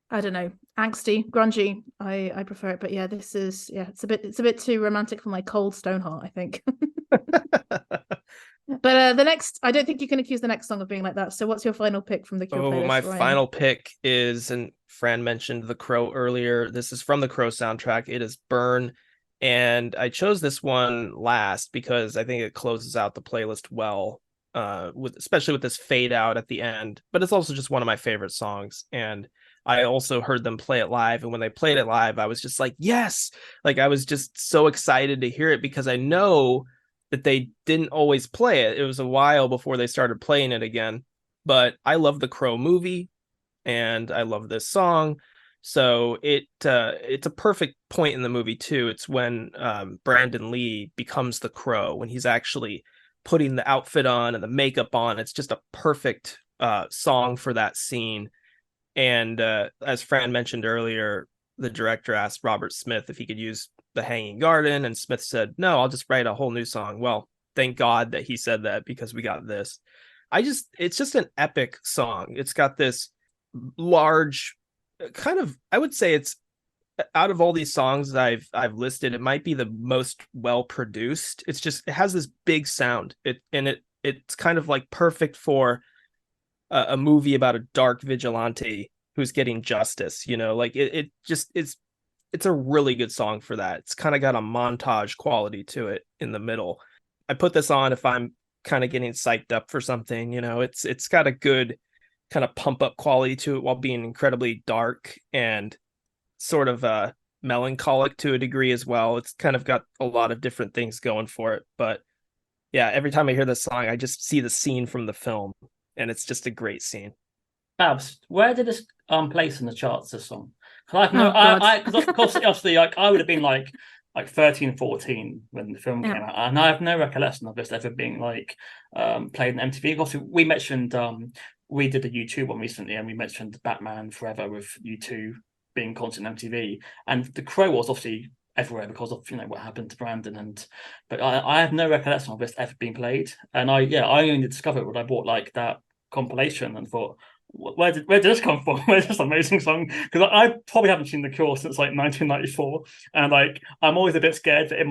I don't know, angsty, grungy, I prefer it. But yeah, this is it's a bit too romantic for my cold stone heart, I think. But the next, I don't think you can accuse the next song of being like that. So what's your final pick from the Cure playlist, My Ryan? final pick is, and Fran mentioned The Crow earlier, this is from the Crow soundtrack. It is Burn. And I chose this one last because I think it closes out the playlist well, especially with this fade out at the end. But it's also just one of my favorite songs. And I also heard them play it live. And when they played it live, I was just like, yes! Like, I was just so excited to hear it because I know that they didn't always play it. It was a while before they started playing it again. But I love the Crow movie and I love this song. So it's a perfect point in the movie too. It's when Brandon Lee becomes the Crow, when he's actually putting the outfit on and the makeup on. It's just a perfect song for that scene. And as Fran mentioned earlier, the director asked Robert Smith if he could use The Hanging Garden, and Smith said, no, I'll just write a whole new song. Well, thank God that he said that, because we got this. It's just an epic song. It's got this large kind of, I would say it's, out of all these songs that I've listed, it might be the most well produced. It has this big sound. It's kind of like perfect for a movie about a dark vigilante who's getting justice, like it's a really good song for that. It's kind of got a montage quality to it in the middle. I put this on if I'm kind of getting psyched up for something, it's got a good kind of pump up quality to it while being incredibly dark and sort of melancholic to a degree as well. It's kind of got a lot of different things going for it. But yeah, every time I hear this song, I just see the scene from the film, and it's just a great scene. Babs, where did this place in the charts, this song? Because of course, obviously, like I would have been like 13, 14 when the film came out, and I have no recollection of this ever being like played on MTV. Also, we mentioned we did a U2 one recently, and we mentioned Batman Forever with U2 being constant MTV, and The Crow was obviously everywhere because of what happened to Brandon, but I have no recollection of this ever being played, and I only discovered it when I bought like that compilation and thought, where did this come from? Where's this amazing song? Because I probably haven't seen The Cure since like 1994, and like I'm always a bit scared that it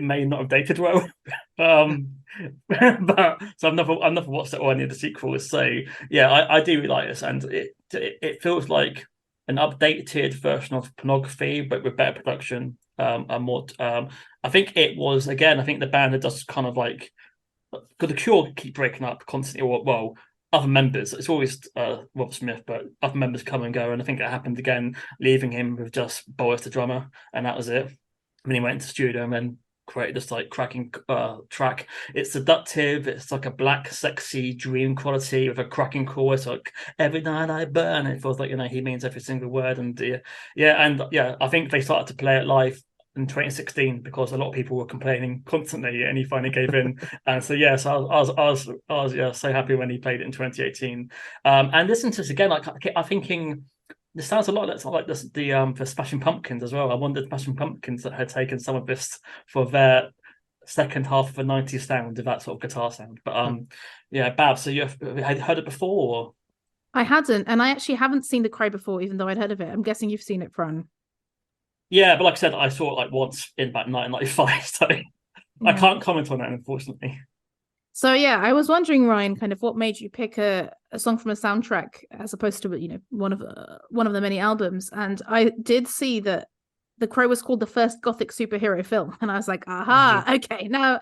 may not have dated well. But so I've never watched it or any of the sequels. So yeah, I do really like this, and it feels like an updated version of Pornography, but with better production. And more. I think it was again. I think the band that does kind of like because The Cure keep breaking up constantly. Well, other members. It's always Rob Smith, but other members come and go, and I think it happened again, leaving him with just Boris the drummer, and that was it. And then he went into the studio and then created this like cracking track. It's seductive. It's like a black, sexy dream quality with a cracking chorus. Like every night I burn. It feels like he means every single word. And I think they started to play it live in 2016 because a lot of people were complaining constantly, and he finally gave in. And so I was so happy when he played it in 2018. And listen to this again, like I'm thinking. This sounds a lot like this, the Smashing Pumpkins as well. I wondered Smashing Pumpkins that had taken some of this for their second half of a 90s sound, with that sort of guitar sound. But Babs, so you had heard it before? Or? I hadn't, and I actually haven't seen The Crow before, even though I'd heard of it. I'm guessing you've seen it, Fran. Yeah, but like I said, I saw it like once in about 1995, so I can't comment on that, unfortunately. So yeah, I was wondering, Ryan, kind of what made you pick a song from a soundtrack as opposed to one of the many albums. And I did see that The Crow was called the first Gothic superhero film, and I was like, aha, okay, now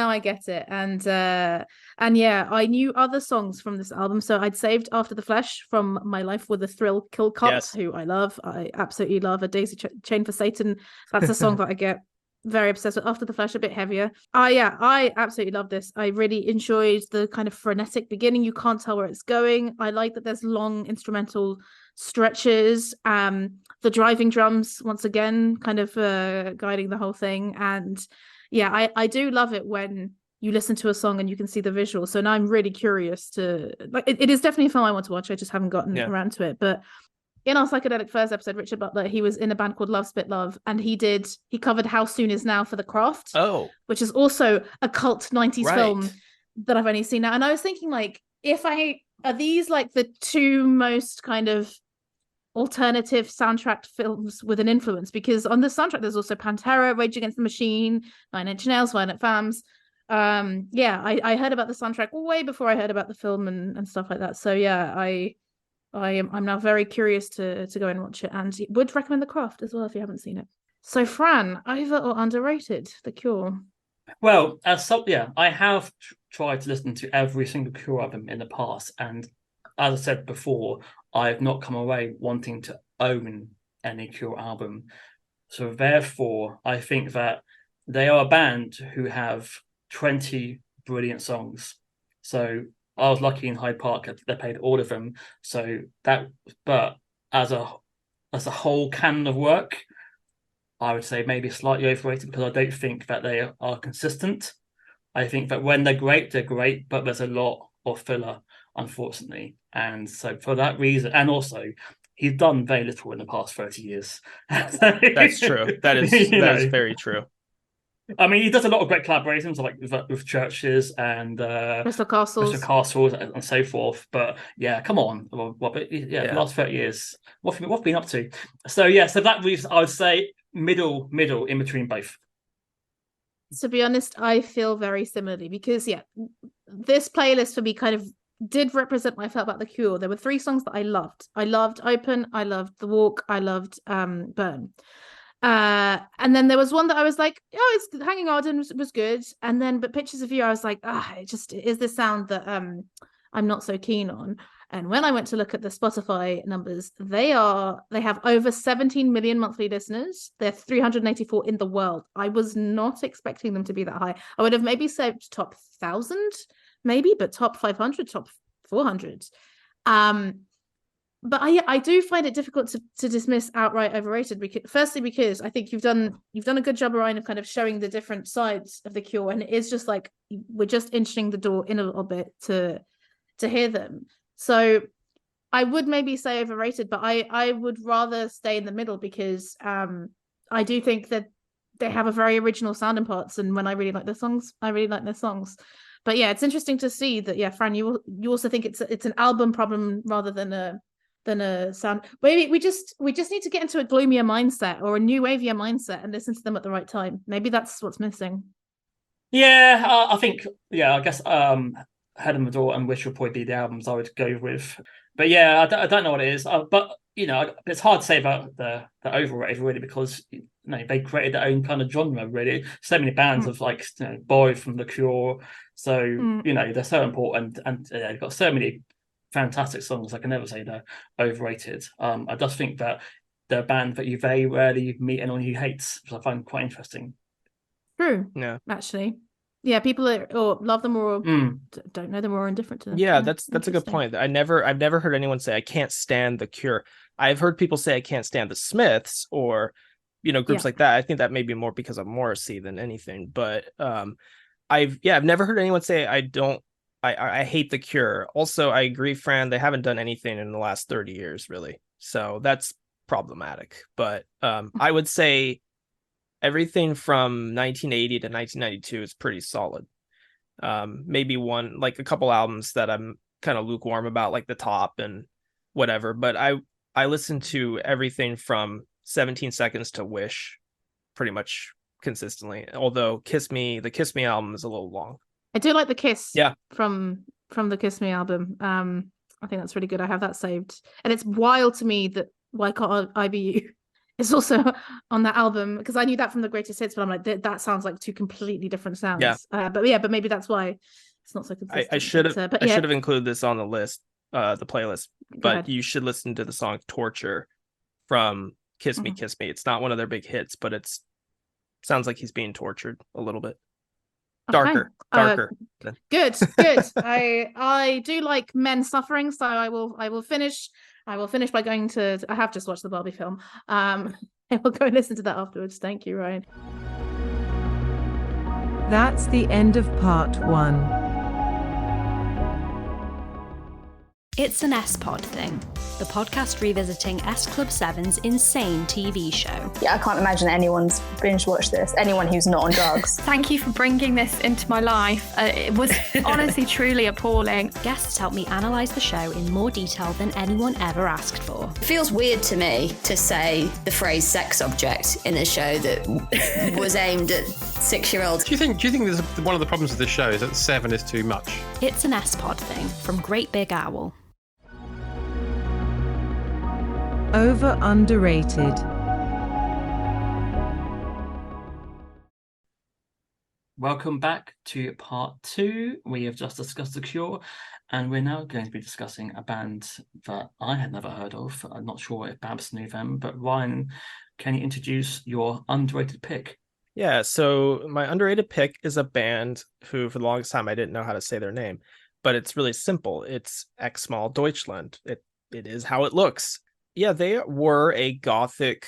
I get it. And yeah, I knew other songs from this album, so I'd saved After the Flesh from My Life with a Thrill Kill Cut, who I love. I absolutely love. A Daisy Chain for Satan. That's a song that I get very obsessed with. After the Flesh, a bit heavier. I absolutely love this. I really enjoyed the kind of frenetic beginning. You can't tell where it's going. I like that there's long instrumental stretches, the driving drums once again kind of guiding the whole thing. And yeah, I do love it when you listen to a song and you can see the visual. So now I'm really curious to like it is definitely a film I want to watch. I just haven't gotten around to it. But in our Psychedelic Furs episode, Richard Butler, he was in a band called Love Spit Love, and he covered How Soon Is Now for The Craft, which is also a cult 90s film that I've only seen now. And I was thinking, like, are these like the two most kind of alternative soundtrack films with an influence? Because on the soundtrack there's also Pantera, Rage Against the Machine, Nine Inch Nails, Violent Femmes. I heard about the soundtrack way before I heard about the film and stuff like that. So yeah, I'm now very curious to go and watch it, and would recommend The Craft as well if you haven't seen it. So Fran, over or underrated, The Cure? Well, I have tried to listen to every single Cure album in the past, and as I said before, I've not come away wanting to own any Cure album. So therefore, I think that they are a band who have 20 brilliant songs. So I was lucky in Hyde Park; they played all of them. So but as a whole canon of work, I would say maybe slightly overrated because I don't think that they are consistent. I think that when they're great, but there's a lot of filler, unfortunately. And so for that reason, and also he's done very little in the past 30 years. That's true. That is very true. I mean, he does a lot of great collaborations, like with churches and Crystal Castles and so forth. But yeah, come on, the last 30 years, what have you been up to? So yeah, so that reason, I would say middle in between both. To be honest, I feel very similarly because this playlist for me kind of did represent what I felt about The Cure. There were 3 songs that I loved. I loved Open, I loved The Walk, I loved Burn. And then there was one that I was like, it's Hanging Garden was good. And then but Pictures of You, I was like, it just is this sound that I'm not so keen on. And when I went to look at the Spotify numbers, they have over 17 million monthly listeners. They're 384 in the world. I was not expecting them to be that high. I would have maybe said top 1,000, maybe, but top 500, top 400. But I do find it difficult to dismiss outright overrated. Because I think you've done a good job, Ryan, of kind of showing the different sides of The Cure, and it is just like we're just inching the door in a little bit to hear them. So I would maybe say overrated, but I would rather stay in the middle because I do think that they have a very original sound in parts, and when I really like their songs, I really like their songs. But yeah, it's interesting to see that. Yeah, Fran, you also think it's an album problem rather than a sound. Maybe we just need to get into a gloomier mindset or a new wavier mindset and listen to them at the right time. Maybe that's what's missing. Yeah, I think, I guess Head of the Door and Wish would probably be the albums I would go with. But yeah, I don't know what it is. But it's hard to say about the Overrated really, because they created their own kind of genre really. So many bands have like borrowed from The Cure. So they're so important, and they've got so many fantastic songs. I can never say they're overrated. I just think that they're a band that you very rarely meet anyone who hates, which I find quite interesting. True. Yeah. Actually. Yeah, people or love them or don't know them or are indifferent to them. Yeah, that's a good point. I've never heard anyone say I can't stand The Cure. I've heard people say I can't stand the Smiths or groups like that. I think that may be more because of Morrissey than anything. But I've never heard anyone say I hate The Cure. Also, I agree, Fran, they haven't done anything in the last 30 years, really. So that's problematic. But I would say everything from 1980 to 1992 is pretty solid. Maybe a couple albums that I'm kind of lukewarm about, like The Top and whatever. But I listen to everything from 17 Seconds to Wish pretty much consistently. Although the Kiss Me album is a little long. I do like the Kiss. Yeah. From the Kiss Me album. I think that's really good. I have that saved, and it's wild to me that Why Can't I Be You is also on that album, because I knew that from the Greatest Hits, but I'm like, that sounds like two completely different sounds. Yeah. But maybe that's why it's not so consistent. I should have included this on the list, the playlist. But you should listen to the song Torture from Kiss Me, Kiss Me. It's not one of their big hits, but sounds like he's being tortured a little bit. Darker. Good. I do like men suffering, so I will finish by going to. I have just watched the Barbie film. I will go and listen to that afterwards. Thank you, Ryan. That's the end of part 1. It's an S-Pod thing, the podcast revisiting S Club 7's insane TV show. Yeah, I can't imagine anyone's binge-watched this, anyone who's not on drugs. Thank you for bringing this into my life. It was honestly, truly appalling. Guests helped me analyse the show in more detail than anyone ever asked for. It feels weird to me to say the phrase sex object in a show that was aimed at 6-year-olds. Do you think this, one of the problems with this show is that 7 is too much? It's an S-Pod thing from Great Big Owl. Over underrated. Welcome back to part 2. We have just discussed The Cure, and we're now going to be discussing a band that I had never heard of. I'm not sure if Babs knew them, but Ryan, can you introduce your underrated pick? Yeah, so my underrated pick is a band who, for the longest time, I didn't know how to say their name, but it's really simple. It's Xmal Deutschland. It is how it looks. Yeah, they were a gothic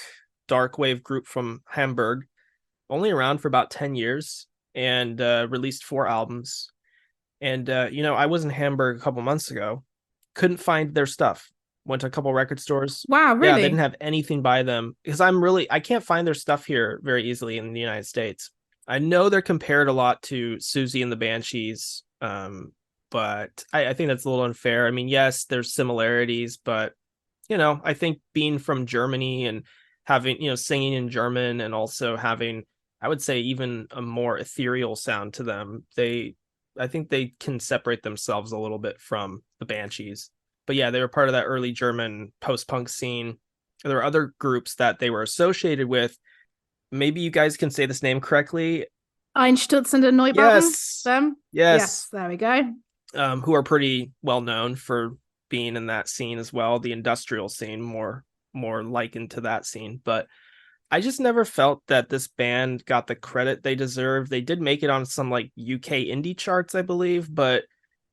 dark wave group from Hamburg, only around for about 10 years, and released 4 albums. And, I was in Hamburg a couple months ago, couldn't find their stuff. Went to a couple record stores. Wow, really? Yeah, they didn't have anything by them, because I can't find their stuff here very easily in the United States. I know they're compared a lot to Susie and the Banshees, but I think that's a little unfair. I mean, yes, there's similarities, but I think being from Germany and having, singing in German and also having, I would say, even a more ethereal sound to them, I think they can separate themselves a little bit from the Banshees. But yeah, they were part of that early German post-punk scene. There were other groups that they were associated with. Maybe you guys can say this name correctly. Einstürzende Neubauten? Yes. Them? Yes. There we go. Who are pretty well known for being in that scene as well, the industrial scene, more likened to that scene. But I just never felt that this band got the credit they deserve. They did make it on some like UK indie charts, I believe, but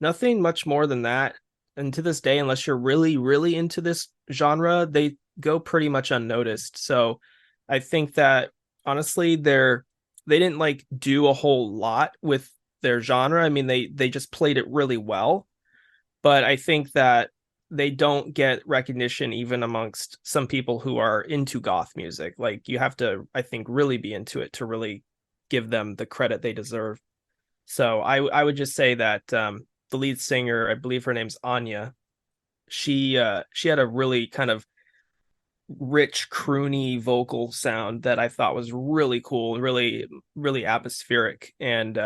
nothing much more than that. And to this day, unless you're really, really into this genre, they go pretty much unnoticed. So I think that honestly, they didn't like do a whole lot with their genre. I mean, they just played it really well. But I think that they don't get recognition even amongst some people who are into goth music. Like, you have to, I think, really be into it to really give them the credit they deserve. So I would just say that the lead singer, I believe her name's Anya, she had a really kind of rich, croony vocal sound that I thought was really cool and really, really atmospheric. And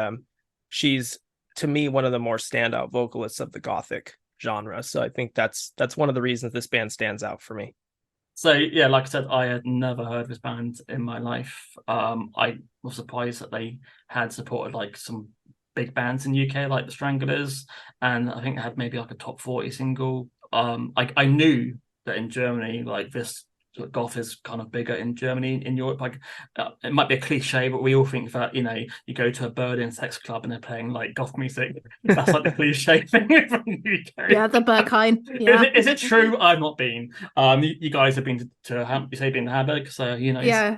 she's, to me, one of the more standout vocalists of the Gothic genre. So I think that's one of the reasons this band stands out for me. So yeah, like I said, I had never heard of this band in my life. I was surprised that they had supported like some big bands in UK, like the Stranglers, and I think they had maybe like a top 40 single. I knew that in Germany, like this goth is kind of bigger in Germany, in Europe. Like it might be a cliche, but we all think that, you know, you go to a Berlin sex club and they're playing like goth music. That's like the cliche thing from the UK. Yeah, the Berghain. Yeah. Is it true? I've not been. You guys have been to you say been to Hamburg, so you know. Yeah.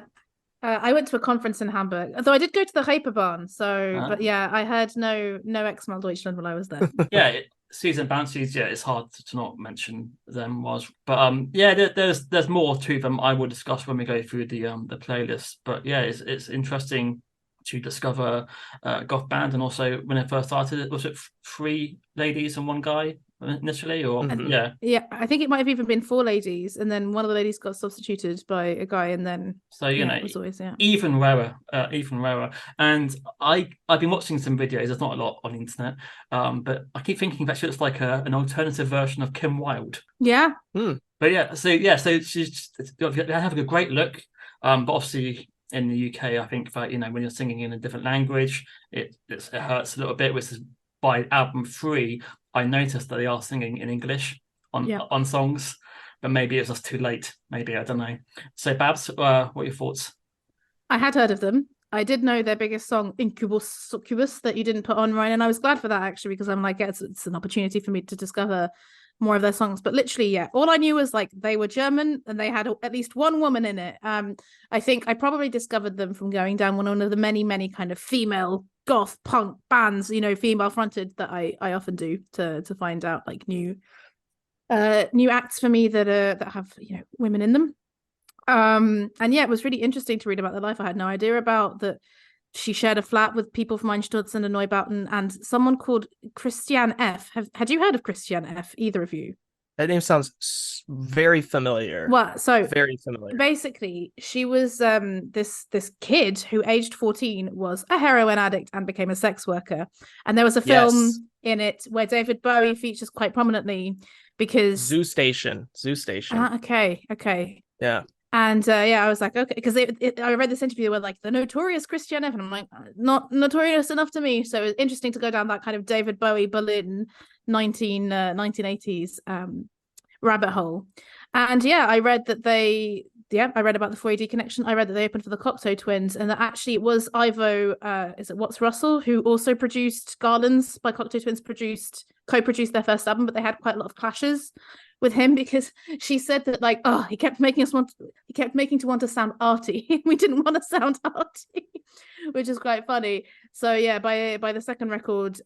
I went to a conference in Hamburg, although I did go to the Hyperbarn. So, but yeah, I heard no Xmal Deutschland when I was there. Yeah, Susan Bouncies. Yeah, it's hard to not mention them. But yeah, there's more to them. I will discuss when we go through the playlist. But yeah, it's interesting to discover goth band, and also when it first started, was it 3 ladies and 1 guy initially, or yeah, I think it might have even been 4 ladies, and then one of the ladies got substituted by a guy, and then so you know, it was always even rarer. And I've been watching some videos. There's not a lot on the internet, but I keep thinking that she looks like an alternative version of Kim Wilde. Yeah. But so she's they have a great look, but obviously in the UK, I think that, you know, when you're singing in a different language, it hurts a little bit. Which is by album 3, I noticed that they are singing in English on songs, but maybe it's just too late. Maybe, I don't know. So Babs, what are your thoughts? I had heard of them. I did know their biggest song, Incubus, Succubus, that you didn't put on, Ryan, and I was glad for that, actually, because I'm like, it's an opportunity for me to discover more of their songs. But literally, yeah, all I knew was like they were German and they had at least one woman in it. I think I probably discovered them from going down one of the many kind of female goth punk bands, you know, female fronted, that I often do to find out like new acts for me that have, you know, women in them. And yeah, it was really interesting to read about their life. I had no idea about that. She shared a flat with people from Einstürzen and Neubauten and someone called Christiane F. Had you heard of Christiane F, either of you? That name sounds very familiar. Well, so very familiar. Basically, she was this kid who, aged 14, was a heroin addict and became a sex worker. And there was a film in it where David Bowie features quite prominently because Zoo Station. Okay. Yeah. And I was like, okay, because I read this interview where like the notorious Christiane F, and I'm like, not notorious enough to me. So it was interesting to go down that kind of David Bowie Berlin 1980s rabbit hole. And yeah, I read that I read about the 4AD connection. I read that they opened for the Cocteau Twins, and that actually it was Ivo, is it Watts Russell, who also produced Garlands by Cocteau Twins, co-produced their first album, but they had quite a lot of clashes with him because she said that like, he kept making to want to sound arty. We didn't want to sound arty, which is quite funny. So yeah, by the second record,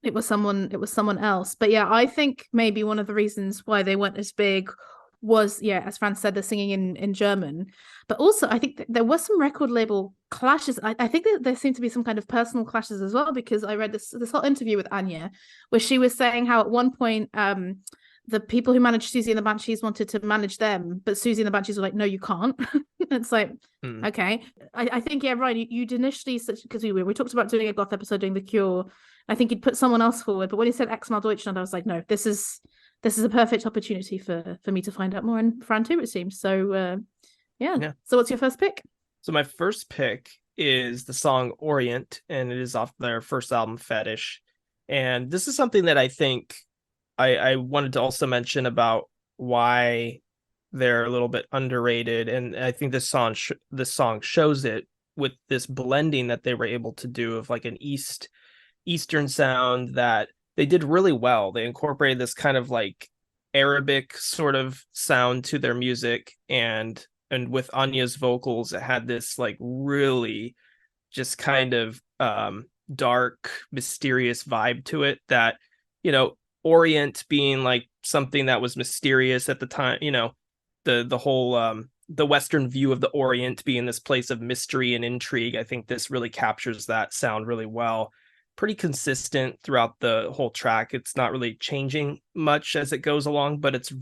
it was someone else. But yeah, I think maybe one of the reasons why they weren't as big was, as Fran said, the singing in German. But also I think there was some record label clashes. I think that there seemed to be some kind of personal clashes as well, because I read this whole interview with Anya where she was saying how at one point the people who managed Susie and the Banshees wanted to manage them, but Susie and the Banshees were like, no, you can't. It's like, okay. I think, Ryan, you'd initially, because we talked about doing a goth episode, doing The Cure. I think you'd put someone else forward, but when you said Xmal Deutschland, I was like, no, this is a perfect opportunity for me to find out more, and Fran too, it seems. So yeah. So what's your first pick? So my first pick is the song Orient, and it is off their first album, Fetish. And this is something that I think I wanted to also mention about why they're a little bit underrated, and I think this song shows it with this blending that they were able to do of like an Eastern sound that they did really well. They incorporated this kind of like Arabic sort of sound to their music, and with Anya's vocals, it had this like really just kind of dark, mysterious vibe to it that, you know, Orient being like something that was mysterious at the time, you know, the whole the Western view of the Orient being this place of mystery and intrigue. I think this really captures that sound really well. pretty consistent throughout the whole track. It's not really changing much as it goes along, but it's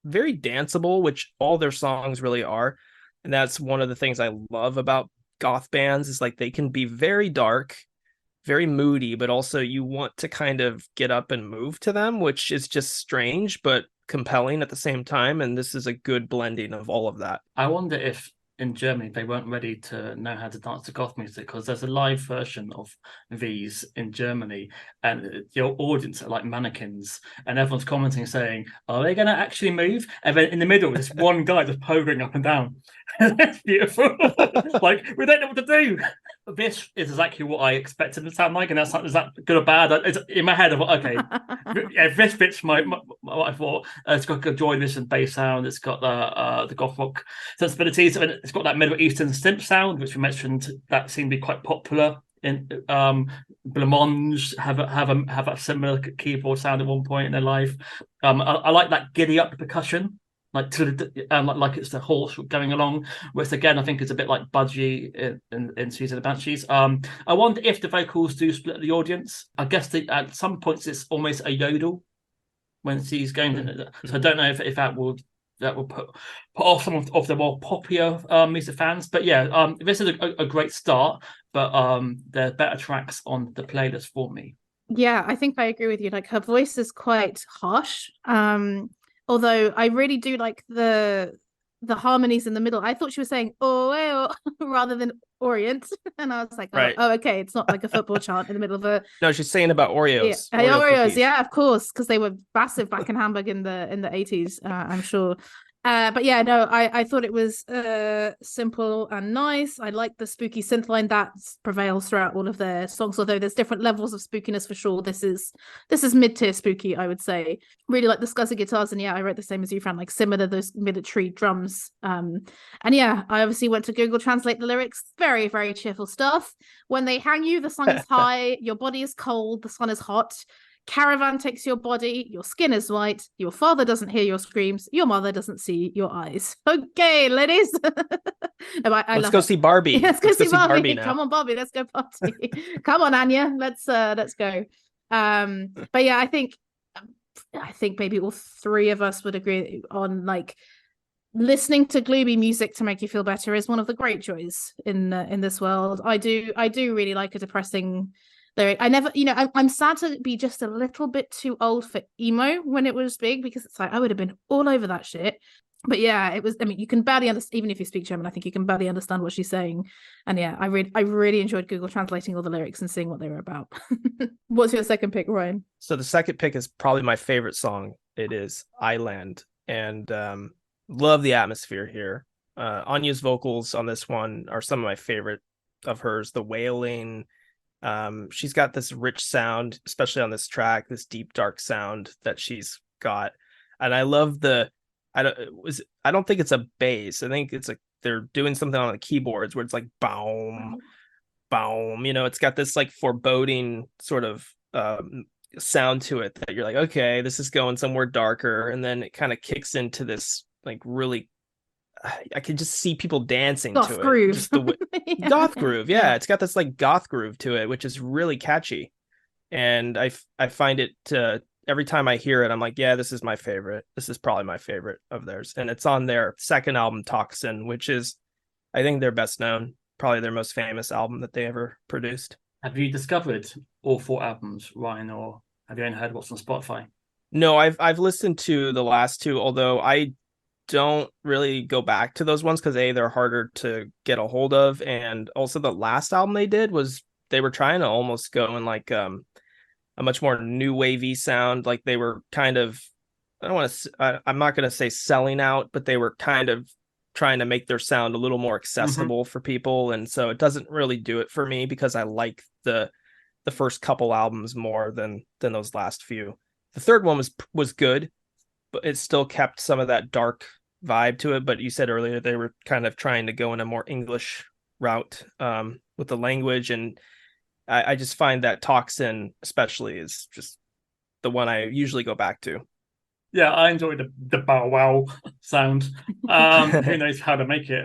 very danceable, which all their songs really are. And that's one of the things I love about goth bands, is like they can be very dark, very moody, but also you want to kind of get up and move to them, which is just strange but compelling at the same time. And this is a good blending of all of that. I wonder if in Germany they weren't ready to know how to dance to goth music, because there's a live version of these in Germany and your audience are like mannequins and everyone's commenting saying, are they going to actually move? And then in the middle there's one guy just pogoing up and down. That's beautiful. Like, we don't know what to do. This is exactly what I expected it to sound like, and is that good or bad? It's, in my head, I thought, okay, yeah, this fits my what I thought. It's got good joy and bass sound. It's got the goth rock sensibilities, and it's got that Middle Eastern synth sound, which we mentioned that seemed to be quite popular in Blancmange have a similar keyboard sound at one point in their life. I like that giddy up percussion. Like it's the horse going along, which again I think is a bit like Budgie in Season of the Banshees. I wonder if the vocals do split the audience. I guess at some points it's almost a yodel when she's going. So I don't know if that will put off some of the more popular music fans. But yeah, this is a great start. But there are better tracks on the playlist for me. Yeah, I think I agree with you. Like, her voice is quite harsh. Although I really do like the harmonies in the middle. I thought she was saying "oh" rather than Orient, and I was like, "Oh, right. Okay, it's not like a football chant in the middle of a." No, she's saying about Oreos. Yeah. Oreos, yeah, of course, because they were massive back in Hamburg in the 80s. I'm sure. But yeah, no, I thought it was simple and nice. I like the spooky synth line that prevails throughout all of their songs, although there's different levels of spookiness for sure. This is mid-tier spooky, I would say. Really like the scuzzy guitars, and yeah, I wrote the same as you, Fran, like similar those military drums. And yeah, I obviously went to Google Translate the lyrics. Very, very cheerful stuff. When they hang you, the sun is high, your body is cold, the sun is hot. Caravan takes your body, your skin is white, your father doesn't hear your screams, your mother doesn't see your eyes. Okay, ladies. Let's go see Barbie. Yeah, let's go see Barbie. Now. Come on, Barbie, let's go party. Come on, Anya, let's go. But yeah, I think maybe all three of us would agree on, like, listening to gloomy music to make you feel better is one of the great joys in this world. I do really like a depressing lyric. I never, I'm sad to be just a little bit too old for emo when it was big, because it's like I would have been all over that shit. But yeah, it was. I mean, you can barely understand, even if you speak German. I think you can barely understand what she's saying. And yeah, I really enjoyed Google translating all the lyrics and seeing what they were about. What's your second pick, Ryan? So the second pick is probably my favorite song. It is Island, and love the atmosphere here. Anya's vocals on this one are some of my favorite of hers. The wailing. She's got this rich sound, especially on this track, this deep dark sound that she's got, and I love I don't think it's a bass. I think they're doing something on the keyboards where it's like boom, boom. It's got this like foreboding sort of sound to it that you're like, okay, this is going somewhere darker, and then it kind of kicks into this like really. I could just see people dancing goth to groove. It. Just the Yeah. Goth groove. Yeah, it's got this like goth groove to it, which is really catchy. And I find it every time I hear it, I'm like, yeah, this is my favorite. This is probably my favorite of theirs. And it's on their second album, Toxin, which is, I think, their best known, probably their most famous album that they ever produced. Have you discovered all 4 albums, Ryan, or have you only heard what's on Spotify? No, I've listened to the last 2, although I don't really go back to those ones because they're harder to get a hold of, and also the last album they did was they were trying to almost go in like a much more new wavy sound. Like they were kind of, I'm not going to say selling out, but they were kind of trying to make their sound a little more accessible for people, and so it doesn't really do it for me because I like the first couple albums more than those last few. The third one was good, but it still kept some of that dark vibe to it. But you said earlier they were kind of trying to go in a more English route with the language, and I just find that Toxin especially is just the one I usually go back to. Yeah, I enjoy the bow wow sound. Who knows how to make it?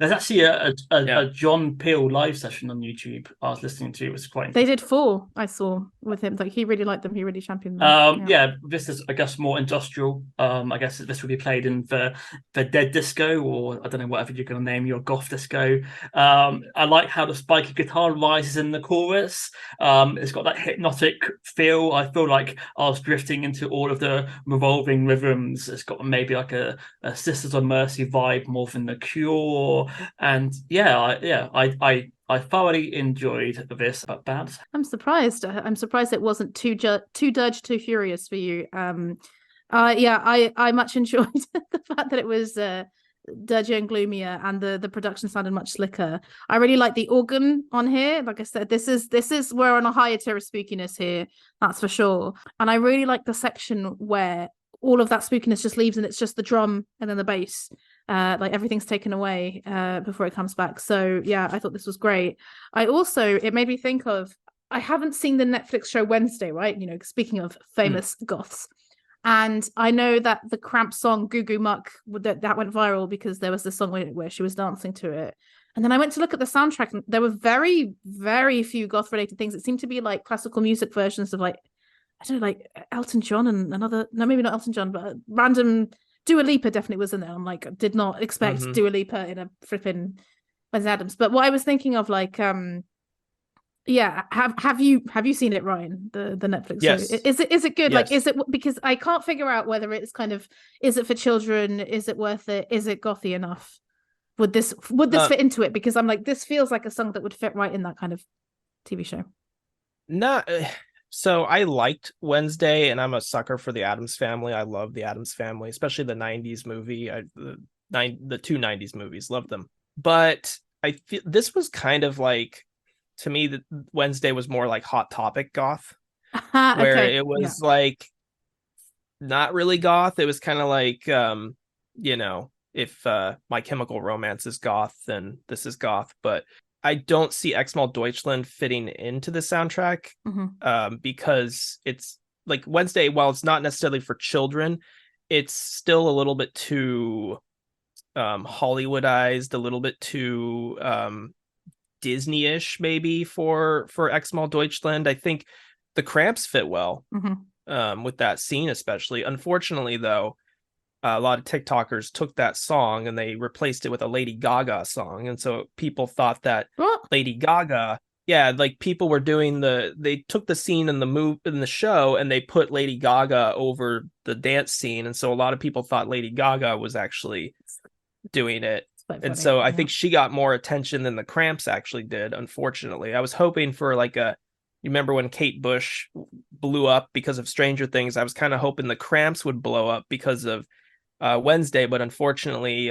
There's actually a John Peel live session on YouTube I was listening to. It was quite They interesting. did 4, I saw, with him. Like, he really liked them. He really championed them. Yeah, this is, I guess, more industrial. I guess this would be played in the dead disco, or I don't know, whatever you're going to name your goth disco. I like how the spiky guitar rises in the chorus. It's got that hypnotic feel. I feel like I was drifting into all of the revolving rhythms. It's got maybe like a Sisters of Mercy vibe more than The Cure. And I thoroughly enjoyed this. But Babs, I'm surprised. I'm surprised it wasn't too Dirge, too furious for you. I much enjoyed the fact that it was dirgier and gloomier, and the production sounded much slicker. I really like the organ on here. Like I said, this is we're on a higher tier of spookiness here, that's for sure. And I really like the section where all of that spookiness just leaves and it's just the drum and then the bass. Like everything's taken away before it comes back. So yeah, I thought this was great. It made me think of, I haven't seen the Netflix show Wednesday, right? You know, speaking of famous goths. And I know that the Cramp song Goo Goo Muck, that went viral because there was this song where she was dancing to it. And then I went to look at the soundtrack and there were very, very few goth related things. It seemed to be like classical music versions of, like, I don't know, like Elton John and another, no, maybe not Elton John, but random. Dua Lipa definitely was in there. I'm like, did not expect Dua Lipa in a flipping Wes Adams. But what I was thinking of, like, yeah, have you seen it, Ryan? The Netflix Yes. show? Is it good? Yes. Like, is it, because I can't figure out whether it's kind of, is it for children? Is it worth it? Is it gothy enough? Would this fit into it? Because I'm like, this feels like a song that would fit right in that kind of TV show. So I liked Wednesday, and I'm a sucker for the Addams Family. I love the Addams Family, especially the 90s movie. The two 90s movies, love them. But I feel this was kind of like, to me, that Wednesday was more like Hot Topic goth, where it was like not really goth. It was kind of like, if My Chemical Romance is goth, then this is goth. But I don't see Xmal Deutschland fitting into the soundtrack because it's like Wednesday, while it's not necessarily for children, it's still a little bit too Hollywoodized, a little bit too Disney-ish maybe for Xmal Deutschland. I think the Cramps fit well with that scene, especially. Unfortunately, though, a lot of TikTokers took that song and they replaced it with a Lady Gaga song. And so people thought that Lady Gaga, like people were doing they took the scene in the show and they put Lady Gaga over the dance scene. And so a lot of people thought Lady Gaga was actually doing it. And so I think she got more attention than the Cramps actually did, unfortunately. I was hoping for like you remember when Kate Bush blew up because of Stranger Things? I was kind of hoping the Cramps would blow up because of Wednesday, but unfortunately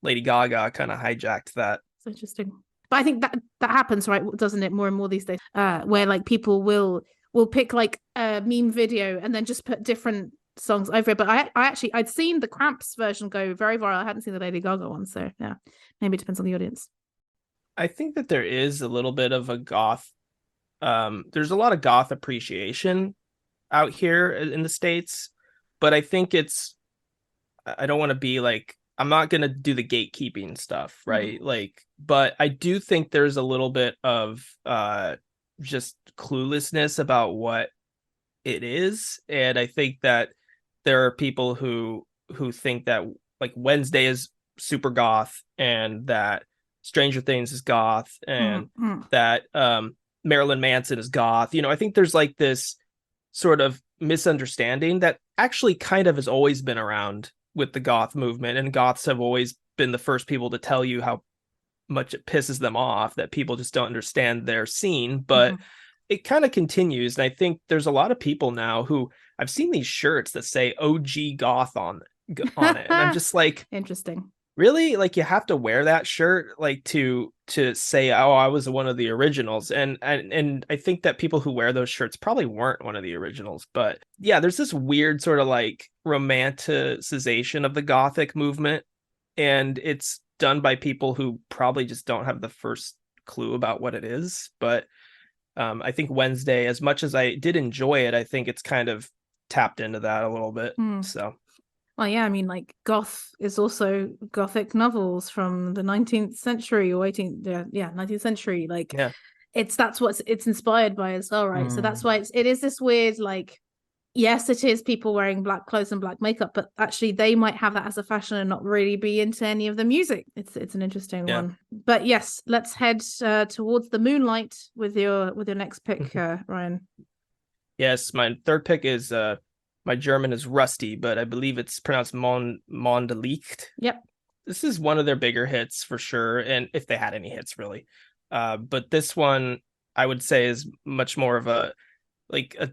Lady Gaga kind of hijacked that. It's interesting. But I think that happens, right? Doesn't it, more and more these days, where like people will pick like a meme video and then just put different songs over it. But I'd seen the Cramps version go very viral. I hadn't seen the Lady Gaga one, so yeah, maybe it depends on the audience. I think that there is a little bit of a goth there's a lot of goth appreciation out here in the States, but I think I don't want to be like, I'm not going to do the gatekeeping stuff, right? Like, but I do think there's a little bit of just cluelessness about what it is. And I think that there are people who think that like Wednesday is super goth and that Stranger Things is goth and that Marilyn Manson is goth. I think there's like this sort of misunderstanding that actually kind of has always been around with the goth movement, and goths have always been the first people to tell you how much it pisses them off that people just don't understand their scene. But it kind of continues, and I think there's a lot of people now who I've seen these shirts that say OG goth on it, and I'm just like, interesting. Really? Like, you have to wear that shirt like to say, oh, I was one of the originals. And I think that people who wear those shirts probably weren't one of the originals. But yeah, there's this weird sort of like romanticization of the Gothic movement, and it's done by people who probably just don't have the first clue about what it is. But I think Wednesday, as much as I did enjoy it, I think it's kind of tapped into that a little bit. Mm. So, well, yeah, I mean, like Goth is also Gothic novels from the 19th century or 19th century. Like, that's what it's inspired by as well, right? So that's why it is this weird, like, yes, it is people wearing black clothes and black makeup, but actually they might have that as a fashion and not really be into any of the music. It's an interesting one. But yes, let's head towards the moonlight with your next pick, Ryan. Yes, my third pick is my German is rusty, but I believe it's pronounced Mondelicht. Yep. This is one of their bigger hits for sure, and if they had any hits really. But this one I would say is much more of a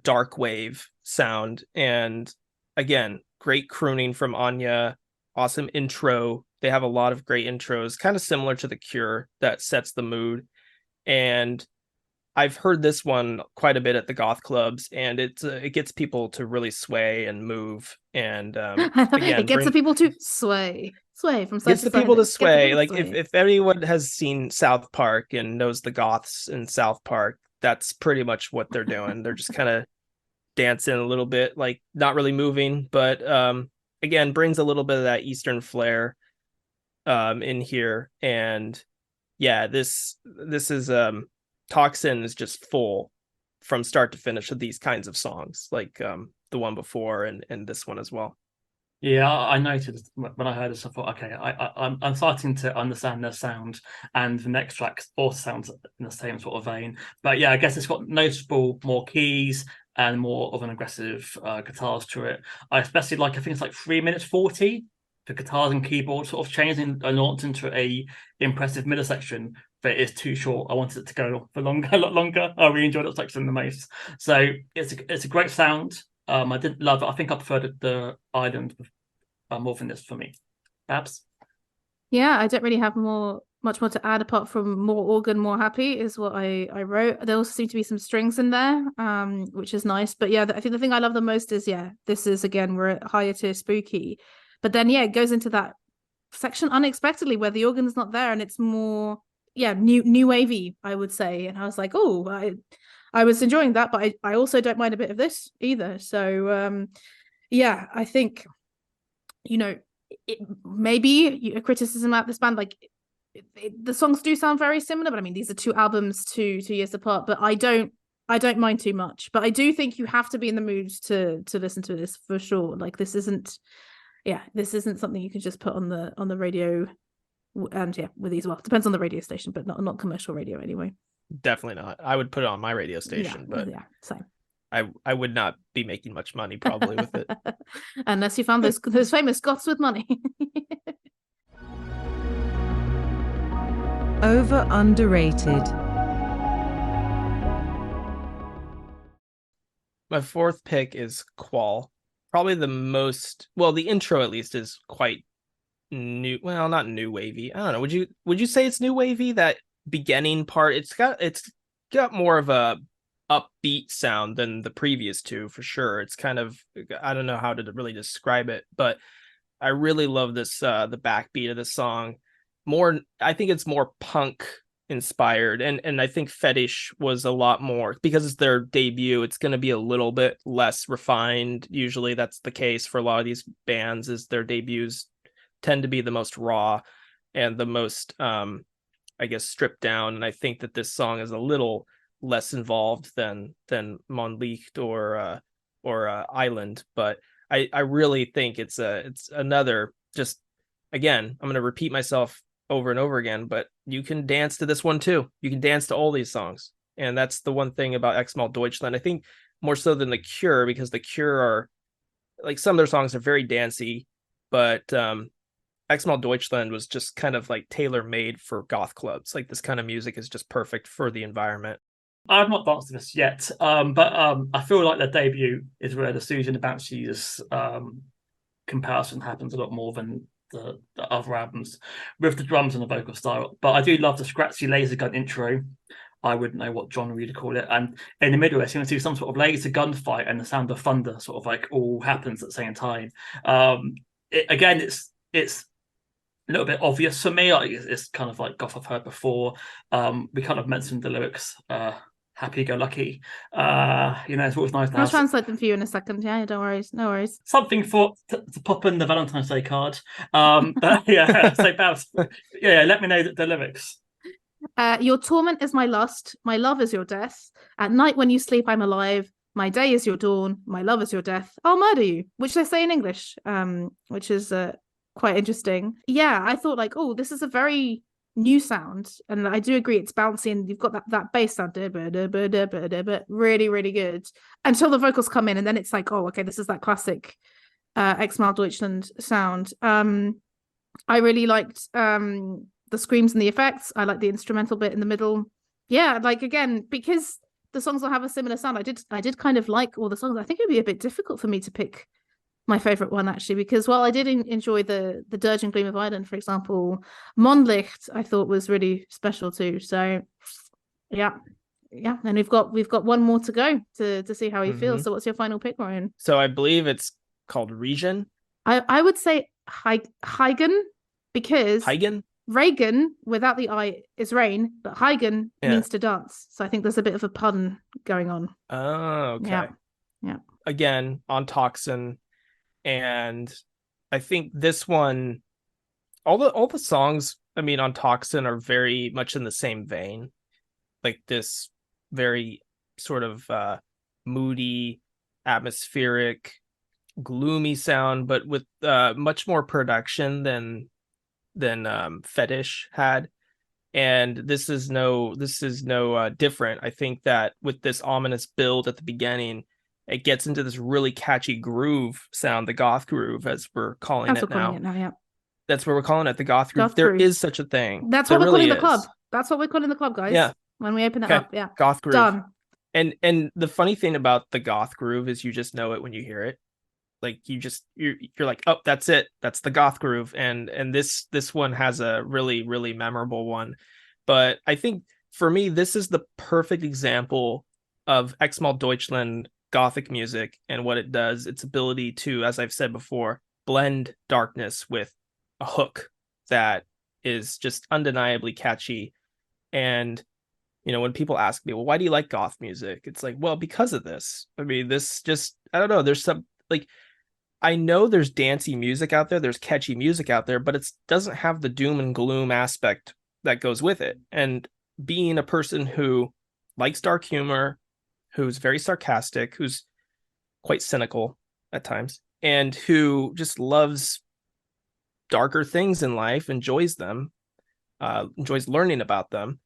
dark wave sound, and again, great crooning from Anya, awesome intro. They have a lot of great intros, kind of similar to The Cure, that sets the mood. And I've heard this one quite a bit at the goth clubs, and it gets people to really sway and move. And again, it gets the people to sway from side gets to the people side. to sway. Like if anyone has seen South Park and knows the goths in South Park, that's pretty much what they're doing. They're just kind of dancing a little bit, like not really moving, but again, brings a little bit of that Eastern flair in here. And yeah, this is Toxin is just full from start to finish of these kinds of songs, like the one before and this one as well. Yeah, I noticed when I heard this, I thought, okay, I'm starting to understand their sound, and the next track also sounds in the same sort of vein. But yeah, I guess it's got noticeable more keys and more of an aggressive guitars to it. I especially like, I think it's like 3 minutes 40. The guitars and keyboard sort of changing and launched into a impressive middle section, but it's too short. I wanted it to go for longer, a lot longer. I really enjoyed that section the most. So it's a great sound. I did love it. I think I preferred the Island more than this for me. Babs? Yeah, I don't really have much more to add apart from more organ, more happy is what I wrote. There also seem to be some strings in there, which is nice. But yeah, I think the thing I love the most is, this is, again, we're at higher tier spooky. But then, it goes into that section unexpectedly where the organ's not there and it's more, new wavy, I would say. And I was like, oh, I was enjoying that, but I also don't mind a bit of this either. So, I think, it maybe a criticism about this band, like the songs do sound very similar, but I mean, these are two albums 2 years apart, but I don't mind too much. But I do think you have to be in the mood to listen to this for sure. Like this isn't something you can just put on the radio. And with these, well, it depends on the radio station, but not commercial radio anyway. Definitely not. I would put it on my radio station, but same. I would not be making much money probably with it. Unless you found those famous Goths with money. Over underrated. My fourth pick is Qual. Probably the intro at least is quite new. Well, not new wavy. I don't know. Would you say it's new wavy? That beginning part, it's got more of a upbeat sound than the previous two for sure. It's kind of, I don't know how to really describe it, but I really love this the backbeat of the song. I think it's more punk inspired, and I think Fetish was a lot more, because it's their debut, it's going to be a little bit less refined. Usually that's the case for a lot of these bands, is their debuts tend to be the most raw and the most I guess stripped down, and I think that this song is a little less involved than Mondlicht or Island, but I really think it's another, just, again, I'm going to repeat myself over and over again, but you can dance to this one too. You can dance to all these songs, and that's the one thing about Xmal Deutschland, I think, more so than The Cure, because The Cure are, like, some of their songs are very dancey, but Xmal Deutschland was just kind of like tailor-made for goth clubs. Like, this kind of music is just perfect for the environment. I've not danced to this yet, but I feel like their debut is where the Susie and the Banshees comparison happens a lot more than the other albums, with the drums and the vocal style. But I do love the scratchy laser gun intro. I wouldn't know what genre you'd call it. And in the middle, it's going to do some sort of laser gunfight, and the sound of thunder sort of like all happens at the same time. It's a little bit obvious for me. Like, it's kind of like Goth I've heard before. We kind of mentioned the lyrics happy-go-lucky. It's always nice to I'll have translate them for you in a second. Yeah, don't worry, no worries. something to pop in the Valentine's Day card. But yeah, so Babs, let me know the lyrics. Your torment is my lust, my love is your death. At night when you sleep, I'm alive. My day is your dawn, my love is your death. I'll murder you, which they say in English, which is quite interesting. Yeah, I thought like, oh, this is a very new sound, and I do agree it's bouncy, and you've got that bass sound, but really, really good until the vocals come in, and then it's like, oh, okay, this is that classic Xmal Deutschland sound. I really liked the screams and the effects. I like the instrumental bit in the middle. Yeah, like again, because the songs will have a similar sound. I did kind of like all the songs. I think it'd be a bit difficult for me to pick my favorite one actually, because while I did enjoy the Dirge and Gleam of Ireland, for example, Mondlicht I thought was really special too. So yeah, and we've got one more to go to see how he feels. So what's your final pick, Ryan? So I believe it's called Region. I would say Heigen, because Reagan without the I is rain, but Heigen means to dance. So I think there's a bit of a pun going on. Oh, okay. Yeah. Again, on Toxin. And I think this one, all the songs, I mean, on Toxin are very much in the same vein, like this very sort of moody, atmospheric, gloomy sound, but with much more production than Fetish had. And this is no different. I think that with this ominous build at the beginning, it gets into this really catchy groove sound, the goth groove, as we're calling it now. That's what we're calling it, the goth groove. There is such a thing. That's what we're calling the club. That's what we're calling the club, guys. Yeah. When we open it up, yeah. Goth groove. Done. And the funny thing about the goth groove is you just know it when you hear it. Like you're like, oh, that's it. That's the goth groove. And this one has a really, really memorable one. But I think for me, this is the perfect example of Xmal Deutschland Gothic music and what it does, its ability to, as I've said before, blend darkness with a hook that is just undeniably catchy. And when people ask me, well, why do you like goth music? It's like, well, because of this. I mean, this just, I don't know, there's some, like, I know there's dancey music out there, there's catchy music out there, but it doesn't have the doom and gloom aspect that goes with it. And being a person who likes dark humor, who's very sarcastic, who's quite cynical at times, and who just loves darker things in life, enjoys them, enjoys learning about them.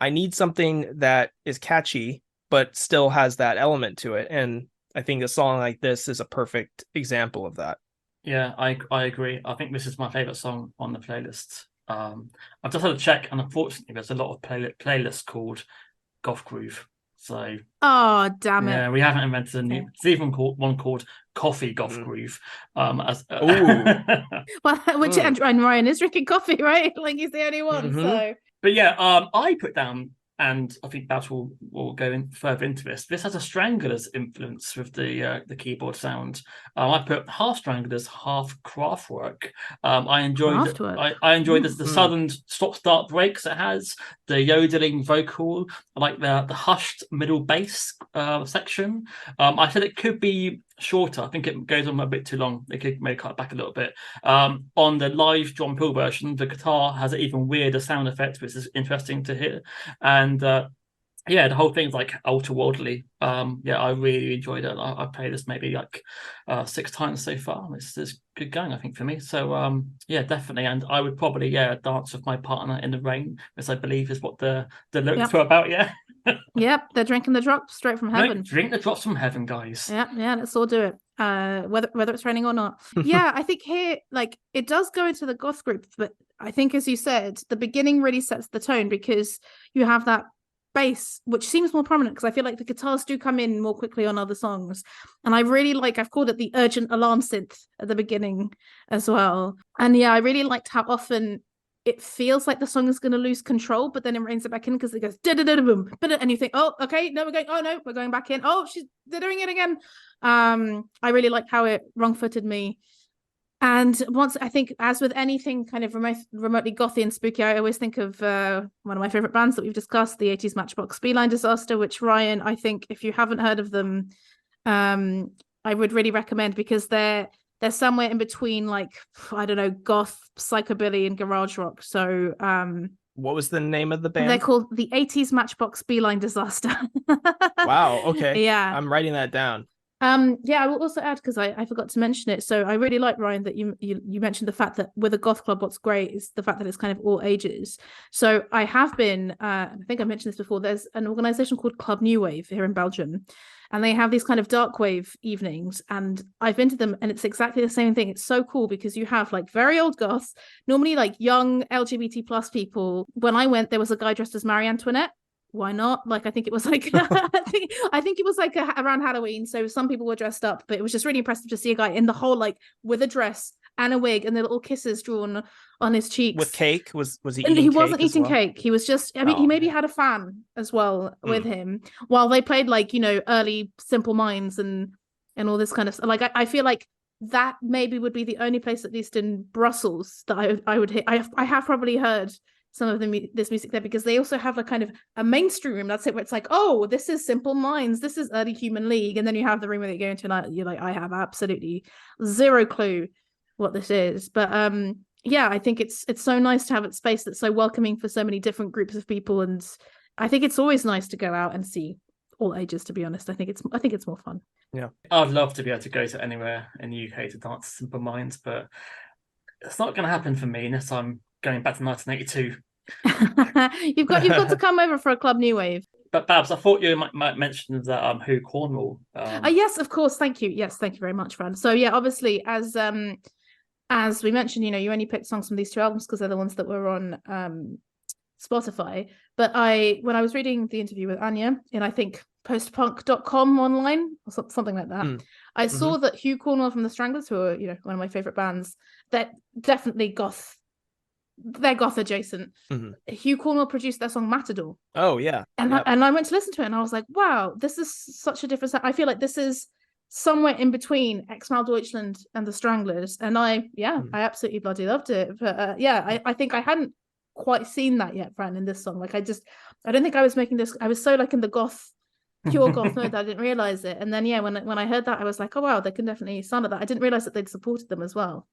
I need something that is catchy, but still has that element to it. And I think a song like this is a perfect example of that. Yeah, I agree. I think this is my favorite song on the playlist. I've just had a check, and unfortunately, there's a lot of playlists called Goth Groove. So, oh damn it! Yeah, we haven't invented a new. There's even one called Coffee Goth Groove. Well, which and Ryan is drinking coffee, right? Like he's the only one. So, but yeah, I put down, and I think Babs will go in further into this. This has a Stranglers influence with the keyboard sound. I put half Stranglers, half Kraftwerk. I enjoyed the sudden stop-start breaks it has, the yodeling vocal. I like the hushed middle bass section. I said it could be shorter. I think it goes on a bit too long. They could maybe cut it back a little bit. On the live John Peel version, the guitar has an even weirder sound effect, which is interesting to hear. And the whole thing's like ultra-worldly. I really enjoyed it. I played this maybe like 6 times so far. This is good going, I think, for me. So definitely. And I would probably dance with my partner in the rain, which I believe is what the lyrics were about. Yeah. Yep, they're drinking the drops straight from heaven. Drink the drops from heaven, guys. Yeah, let's all do it. Whether it's raining or not. Yeah, I think here, like, it does go into the goth group, but I think, as you said, the beginning really sets the tone, because you have that bass, which seems more prominent, because I feel like the guitars do come in more quickly on other songs. And I really I've called it the urgent alarm synth at the beginning as well. And yeah, I really liked how often it feels like the song is going to lose control, but then it reins it back in, because it goes da-da-da-da-boom, and you think, oh, okay, no, we're going back in. Oh, they're doing it again. I really like how it wrong-footed me. And once, I think, as with anything kind of remotely gothy and spooky, I always think of one of my favorite bands that we've discussed, the 80s Matchbox Beeline Disaster, which, Ryan, I think if you haven't heard of them, I would really recommend, because they're somewhere in between, like, I don't know, goth, psychobilly, and garage rock. So what was the name of the band? They're called the 80s Matchbox Beeline Disaster. Wow, okay. Yeah. I'm writing that down. Yeah, I will also add, because I forgot to mention it. So I really like, Ryan, that you mentioned the fact that with a goth club, what's great is the fact that it's kind of all ages. So I have been, I think I mentioned this before, there's an organization called Club New Wave here in Belgium, and they have these kind of dark wave evenings, and I've been to them, and it's exactly the same thing. It's so cool because you have like very old goths, normally like young LGBT plus people. When I went, there was a guy dressed as Marie Antoinette. Why not? Like, I think it was like I think it was like around Halloween, so some people were dressed up, but it was just really impressive to see a guy in the whole, like, with a dress and a wig and the little kisses drawn on his cheeks. With cake? Was he and eating he wasn't eating well? cake. He was just, I mean, he maybe had a fan as well with him while they played, like, you know, early Simple Minds and all this kind of stuff. Like, I feel like that maybe would be the only place, at least in Brussels, that I would hit. I have probably heard some of this music there, because they also have a kind of a mainstream room, that's it, where it's like, oh, this is Simple Minds, this is early Human League, and then you have the room where they go into, and you're like, I have absolutely zero clue what this is. But yeah, I think it's so nice to have a space that's so welcoming for so many different groups of people, and I think it's always nice to go out and see all ages, to be honest. I think it's more fun. Yeah, I'd love to be able to go to anywhere in the UK to dance Simple Minds, but it's not going to happen for me unless I'm going back to 1982. You've got to come over for a Club New Wave. But Babs, I thought you might mention that Who Cornwall. Yes, of course. Thank you. Yes, thank you very much, Fran. So yeah, obviously, as we mentioned, you know, you only picked songs from these two albums because they're the ones that were on Spotify. But when I was reading the interview with Anya in, I think, postpunk.com online or something like that, I saw that Hugh Cornwall from the Stranglers, who are, you know, one of my favorite bands, that definitely goth. They're goth adjacent. Hugh Cornwall produced their song Matador. Oh yeah. And I went to listen to it, and I was like, wow, this is such a different sound. I feel like this is somewhere in between Xmal Deutschland and the Stranglers, and I absolutely bloody loved it. But I think I hadn't quite seen that yet, Fran, in this song. Like, I don't think I was making this. I was so like in the goth, pure goth mode that I didn't realize it. And then when I heard that, I was like, oh wow, they can definitely sound like that. I didn't realize that they'd supported them as well.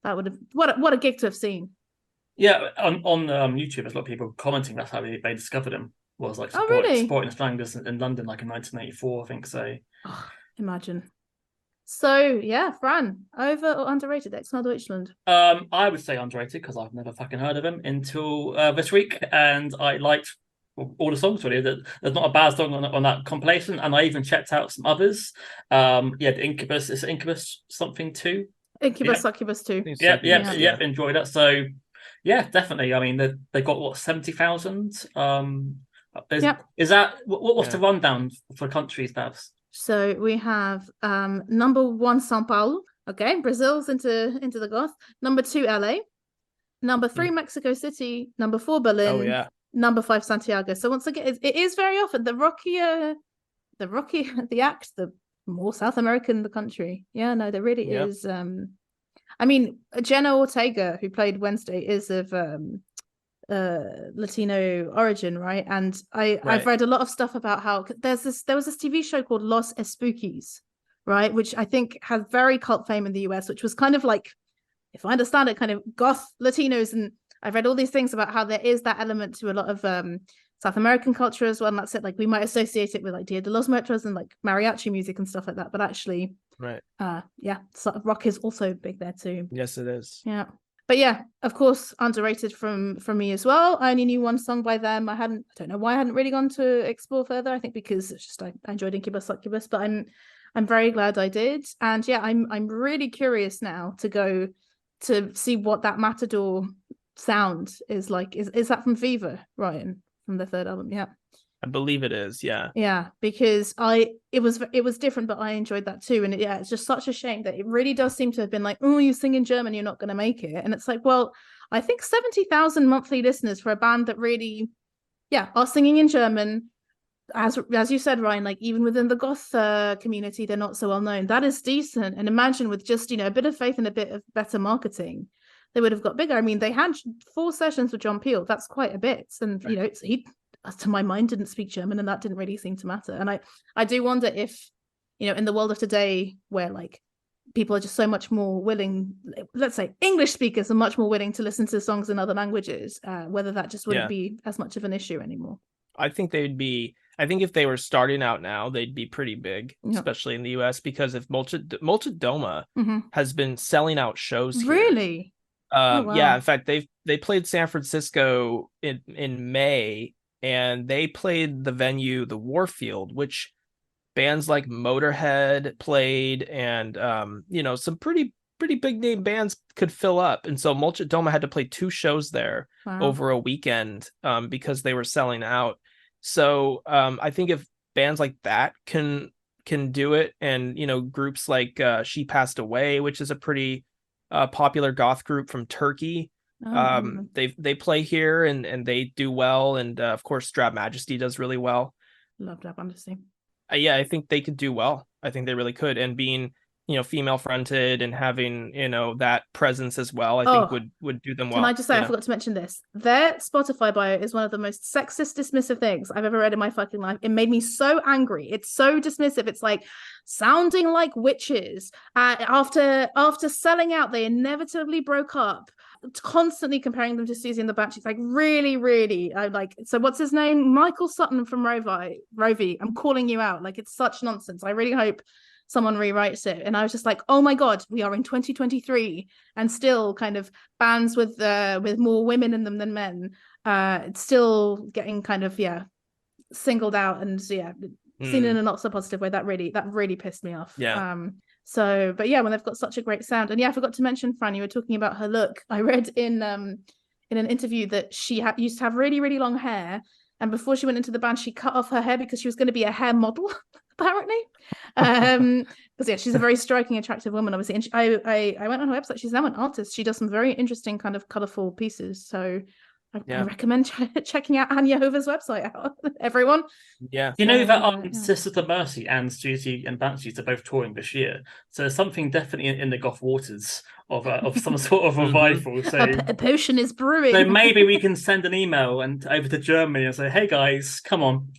That would have what a gig to have seen. Yeah, on YouTube, there's a lot of people commenting that's how they discovered him, was like supporting the Stranglers in London, like in 1984, I think. So imagine. So yeah, Fran, over or underrated Xmal Deutschland? I would say underrated, because I've never fucking heard of him until this week, and I liked all the songs really. There's not a bad song on that compilation, and I even checked out some others. The Incubus, is it Incubus something too? Succubus 2. Yep, enjoyed that. So yeah, definitely. I mean, they got what, 70,000. Is that what's the rundown for countries, Babs? So we have number 1 São Paulo. Okay, Brazil's into the goth. Number 2 LA. Number 3 Mexico City. Number 4 Berlin. Oh yeah. Number 5 Santiago. So once again, it is very often the rockier the act, the more South American the country. Yeah, no, there really is. I mean, Jenna Ortega, who played Wednesday, is of Latino origin, right? And I've read a lot of stuff about how there was this TV show called Los Espookies, right, which I think had very cult fame in the US, which was kind of like, if I understand it, kind of goth Latinos. And I've read all these things about how there is that element to a lot of South American culture as well, and that's it. Like, we might associate it with like Dia de los Muertos and like mariachi music and stuff like that, but actually, so rock is also big there too. Yes, it is. Yeah, but yeah, of course, underrated from me as well. I only knew one song by them. I don't know why I hadn't really gone to explore further. I think because it's just I enjoyed Incubus, Succubus, but I'm very glad I did. And yeah, I'm really curious now to go to see what that Matador sound is like. Is that from Fever, Ryan? From the third album? Yeah, I believe it is. Yeah, because it was different, but I enjoyed that too. And it's just such a shame that it really does seem to have been like, oh, you sing in German, you're not going to make it. And it's like, well, I think 70,000 monthly listeners for a band that really are singing in German, as you said, Ryan, like even within the goth community, they're not so well known. That is decent. And imagine with just, a bit of faith and a bit of better marketing, they would have got bigger. I mean, they had 4 sessions with John Peel. That's quite a bit. And, he, to my mind, didn't speak German, and that didn't really seem to matter. And I do wonder if, in the world of today, where like people are just so much more willing, let's say English speakers are much more willing to listen to songs in other languages, whether that just wouldn't be as much of an issue anymore. I think if they were starting out now, they'd be pretty big, especially in the US, because if Multidoma has been selling out shows here. Really? Wow. Yeah, in fact, they played San Francisco in May, and they played the venue, the Warfield, which bands like Motorhead played, and some pretty big name bands could fill up. And so Multidoma had to play 2 shows there over a weekend because they were selling out. So I think if bands like that can do it, and groups like She Passed Away, which is a pretty popular goth group from Turkey, they play here and they do well, and of course Drab Majesty does really well. Love Drab Majesty. Yeah, I think they could do well. I think they really could, and being female fronted and having that presence as well, I think would do them well. Can I just say, I forgot to mention this, their Spotify bio is one of the most sexist, dismissive things I've ever read in my fucking life. It made me so angry. It's so dismissive. It's like sounding like witches. After selling out, they inevitably broke up, constantly comparing them to Susie and the Banshees. Like really, really, I like. So what's his name? Michael Sutton from Rovi. I'm calling you out. Like, it's such nonsense. I really hope someone rewrites it. And I was just like, oh my god, we are in 2023 and still kind of bands with more women in them than men, it's still getting kind of singled out and seen in a not so positive way. That really pissed me off. So but when they've got such a great sound. And I forgot to mention, Fran, you were talking about her look. I read in an interview that she used to have really, really long hair, and before she went into the band she cut off her hair because she was going to be a hair model apparently, because she's a very striking, attractive woman, obviously. And I went on her website. She's now an artist. She does some very interesting kind of colorful pieces, so I recommend checking out Anya Hover's website out, everyone. That Sisters of Mercy and Susie and Banshees are both touring this year, so there's something definitely in the goth waters of some sort of revival. So a potion is brewing. So maybe we can send an email and over to Germany and say, hey guys, come on,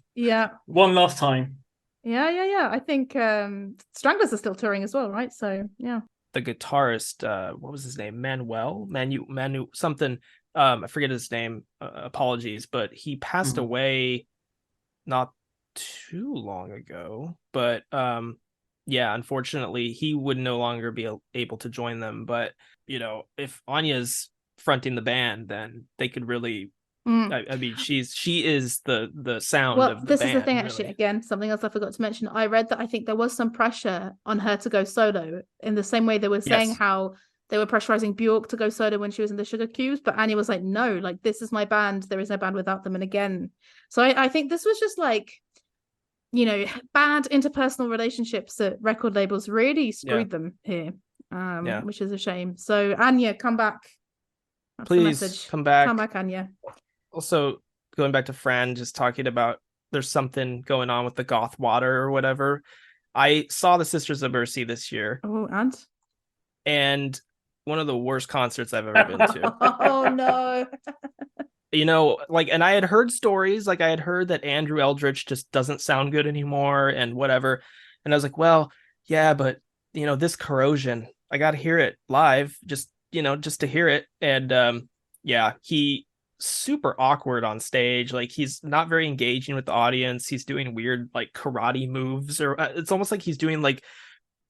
one last time. I think Stranglers are still touring as well, right? So the guitarist, what was his name? Manu something. I forget his name. Apologies, but he passed away not too long ago. But unfortunately, he would no longer be able to join them. But if Anya's fronting the band, then they could really. I mean, she is the sound of the band. Well, this is the thing, actually. Again, something else I forgot to mention. I read that I think there was some pressure on her to go solo, in the same way they were saying how they were pressurizing Bjork to go solo when she was in the Sugar Cubes, but Anya was like, no, like, this is my band. There is no band without them. And again, so I think this was just like, bad interpersonal relationships at record labels really screwed them here, which is a shame. So Anya, come back. That's please come back. Come back, Anya. Also, going back to Fran, just talking about there's something going on with the goth water or whatever. I saw the Sisters of Mercy this year. Oh, and one of the worst concerts I've ever been to. Oh no. And I had heard stories, like I had heard that Andrew Eldritch just doesn't sound good anymore and whatever. And I was like, well, yeah, but this Corrosion, I got to hear it live, just to hear it. And he super awkward on stage. Like, he's not very engaging with the audience. He's doing weird like karate moves, or it's almost like he's doing like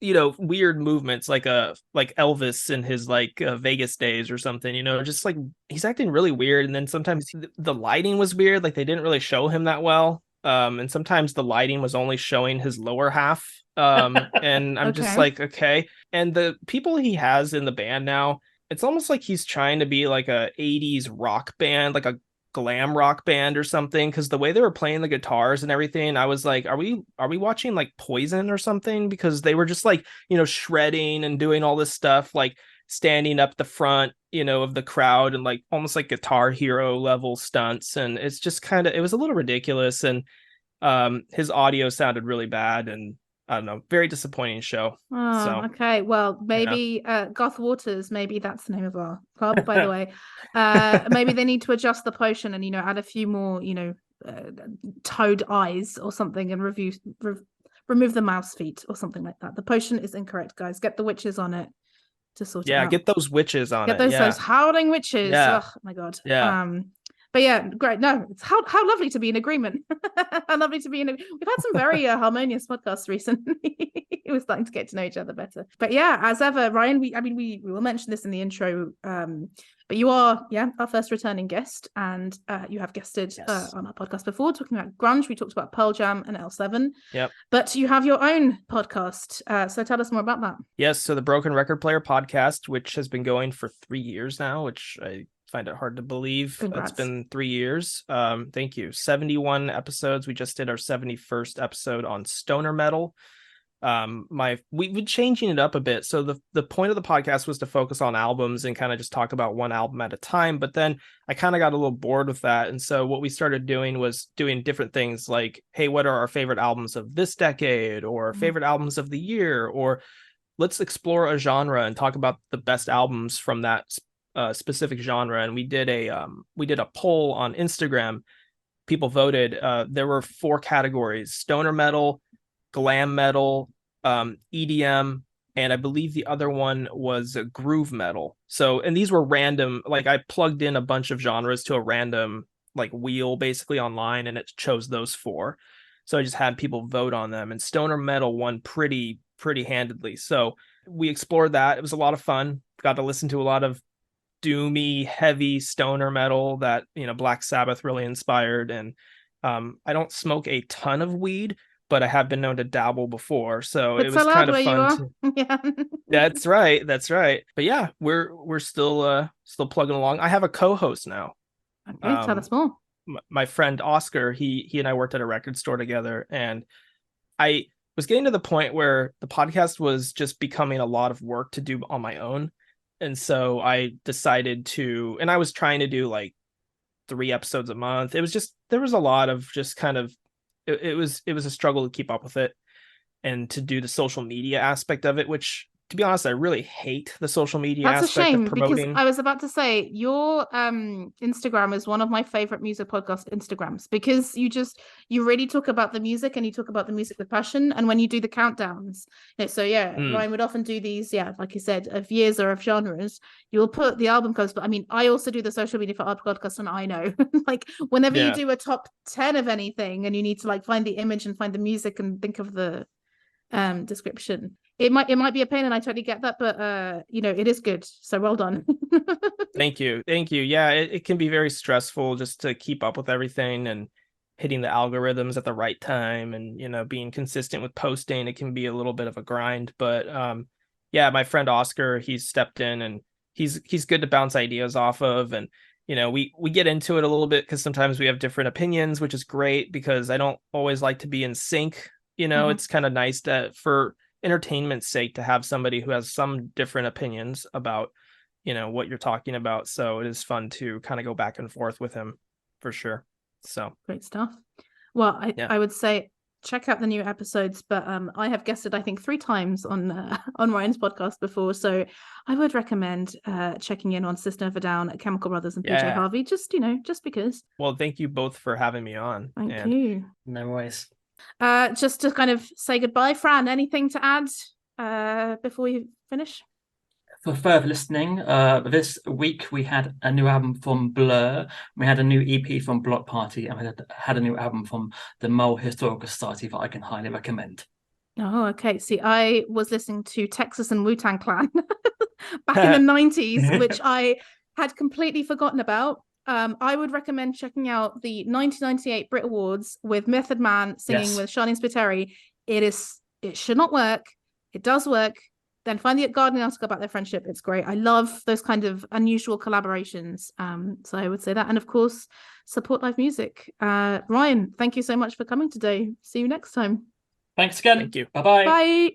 weird movements like Elvis in his like Vegas days or something, just like he's acting really weird. And then sometimes the lighting was weird, like they didn't really show him that well, and sometimes the lighting was only showing his lower half, and I'm just like, okay. And the people he has in the band now, it's almost like he's trying to be like a 80s rock band, like a glam rock band or something, because the way they were playing the guitars and everything, I was like, are we watching like Poison or something? Because they were just like shredding and doing all this stuff, like standing up the front of the crowd and like almost like Guitar Hero level stunts, and it's just it was a little ridiculous. And His audio sounded really bad, and I don't know, very disappointing show. Oh, So okay. Well, maybe Goth Waters, maybe that's the name of our club, by the way. Maybe they need to adjust the potion and, add a few more, toad eyes or something and remove the mouse feet or something like that. The potion is incorrect, guys. Get the witches on it to sort it out. Yeah, get those witches on Get it. those howling witches. Yeah. Oh my god. Yeah. But yeah, great. No, it's how lovely to be in agreement. How lovely to be in. We've had some very harmonious podcasts recently. We're starting to get to know each other better. But yeah, as ever, Ryan. We will mention this in the intro. But you are our first returning guest, and you have guested on our podcast before, talking about grunge. We talked about Pearl Jam and L7. Yep. But you have your own podcast. So tell us more about that. Yes. So the Broken Record Player podcast, which has been going for 3 years now, which I find it hard to believe. Congrats. It's been 3 years. Thank you. 71 episodes. We just did our 71st episode on stoner metal. We've been changing it up a bit. So the point of the podcast was to focus on albums and kind of just talk about one album at a time. But then I kind of got a little bored with that. And so what we started doing was doing different things like, hey, what are our favorite albums of this decade, or favorite albums of the year, or let's explore a genre and talk about the best albums from that specific genre. And we did a poll on Instagram. People voted. There were 4 categories: stoner metal, glam metal, EDM, and I believe the other one was groove metal. So, and these were random, like I plugged in a bunch of genres to a random like wheel basically online, and it chose those 4. So I just had people vote on them, and stoner metal won pretty handedly. So we explored that. It was a lot of fun. Got to listen to a lot of doomy, heavy stoner metal that, Black Sabbath really inspired. And I don't smoke a ton of weed, but I have been known to dabble before, so it was kind of fun. Yeah, That's right. But yeah, we're still plugging along. I have a co-host now. Okay, tell us more. My friend Oscar, he and I worked at a record store together, and I was getting to the point where the podcast was just becoming a lot of work to do on my own. And so I decided to, and I was trying to do like 3 episodes a month. It was just, there was a lot of just kind of, it was a struggle to keep up with it and to do the social media aspect of it, which, to be honest, I really hate the social media That's aspect a shame, of promoting. because I was about to say your Instagram is one of my favorite music podcast Instagrams, because you really talk about the music, and you talk about the music with passion. And when you do the countdowns, Ryan would often do these, like you said, of years or of genres. You'll put the album covers, but I mean, I also do the social media for our podcast, and I know like whenever you do a top 10 of anything, and you need to like find the image and find the music and think of the description, it might be a pain, and I totally get that, but it is good, so well done. Thank you. Yeah, it can be very stressful just to keep up with everything and hitting the algorithms at the right time, and being consistent with posting. It can be a little bit of a grind, but my friend Oscar, he's stepped in, and he's good to bounce ideas off of. And we get into it a little bit because sometimes we have different opinions, which is great, because I don't always like to be in sync. It's kind of nice that for entertainment's sake to have somebody who has some different opinions about what you're talking about. So it is fun to kind of go back and forth with him, for sure. So great stuff. Well, I would say check out the new episodes, but I have guested I think 3 times on Ryan's podcast before, so I would recommend checking in on System of a Down, Chemical Brothers, and PJ Harvey, just because. Well, thank you both for having me on. Thank you. No worries. Just to kind of say goodbye, Fran, anything to add before you finish? For further listening, this week we had a new album from Blur, we had a new EP from Block Party, and we had a new album from the Mole Historical Society that I can highly recommend. Oh, okay. See, I was listening to Texas and Wu-Tang Clan back in the 90s, which I had completely forgotten about. I would recommend checking out the 1998 Brit Awards with Method Man singing with Charlene Spiteri. It should not work. It does work. Then find the Guardian article about their friendship. It's great. I love those kind of unusual collaborations. So I would say that. And of course, support live music. Ryan, thank you so much for coming today. See you next time. Thanks again. Thank you. Bye-bye. Bye.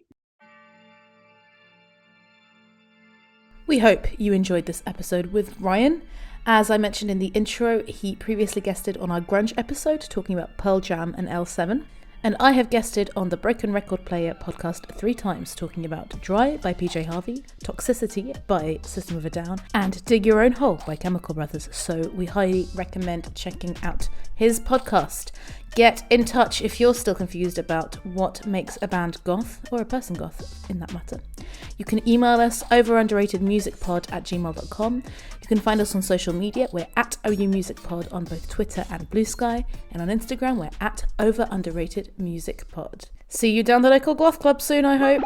We hope you enjoyed this episode with Ryan. As I mentioned in the intro, he previously guested on our grunge episode talking about Pearl Jam and L7. And I have guested on the Broken Record Player podcast 3 times, talking about Dry by PJ Harvey, Toxicity by System of a Down, and Dig Your Own Hole by Chemical Brothers. So we highly recommend checking out his podcast. Get in touch if you're still confused about what makes a band goth, or a person goth in that matter. You can email us overunderatedmusicpod@gmail.com. You can find us on social media. We're at OUMusicPod on both Twitter and Blue Sky, and on Instagram we're at overunderatedmusicpod. See you down the local goth club soon, I hope.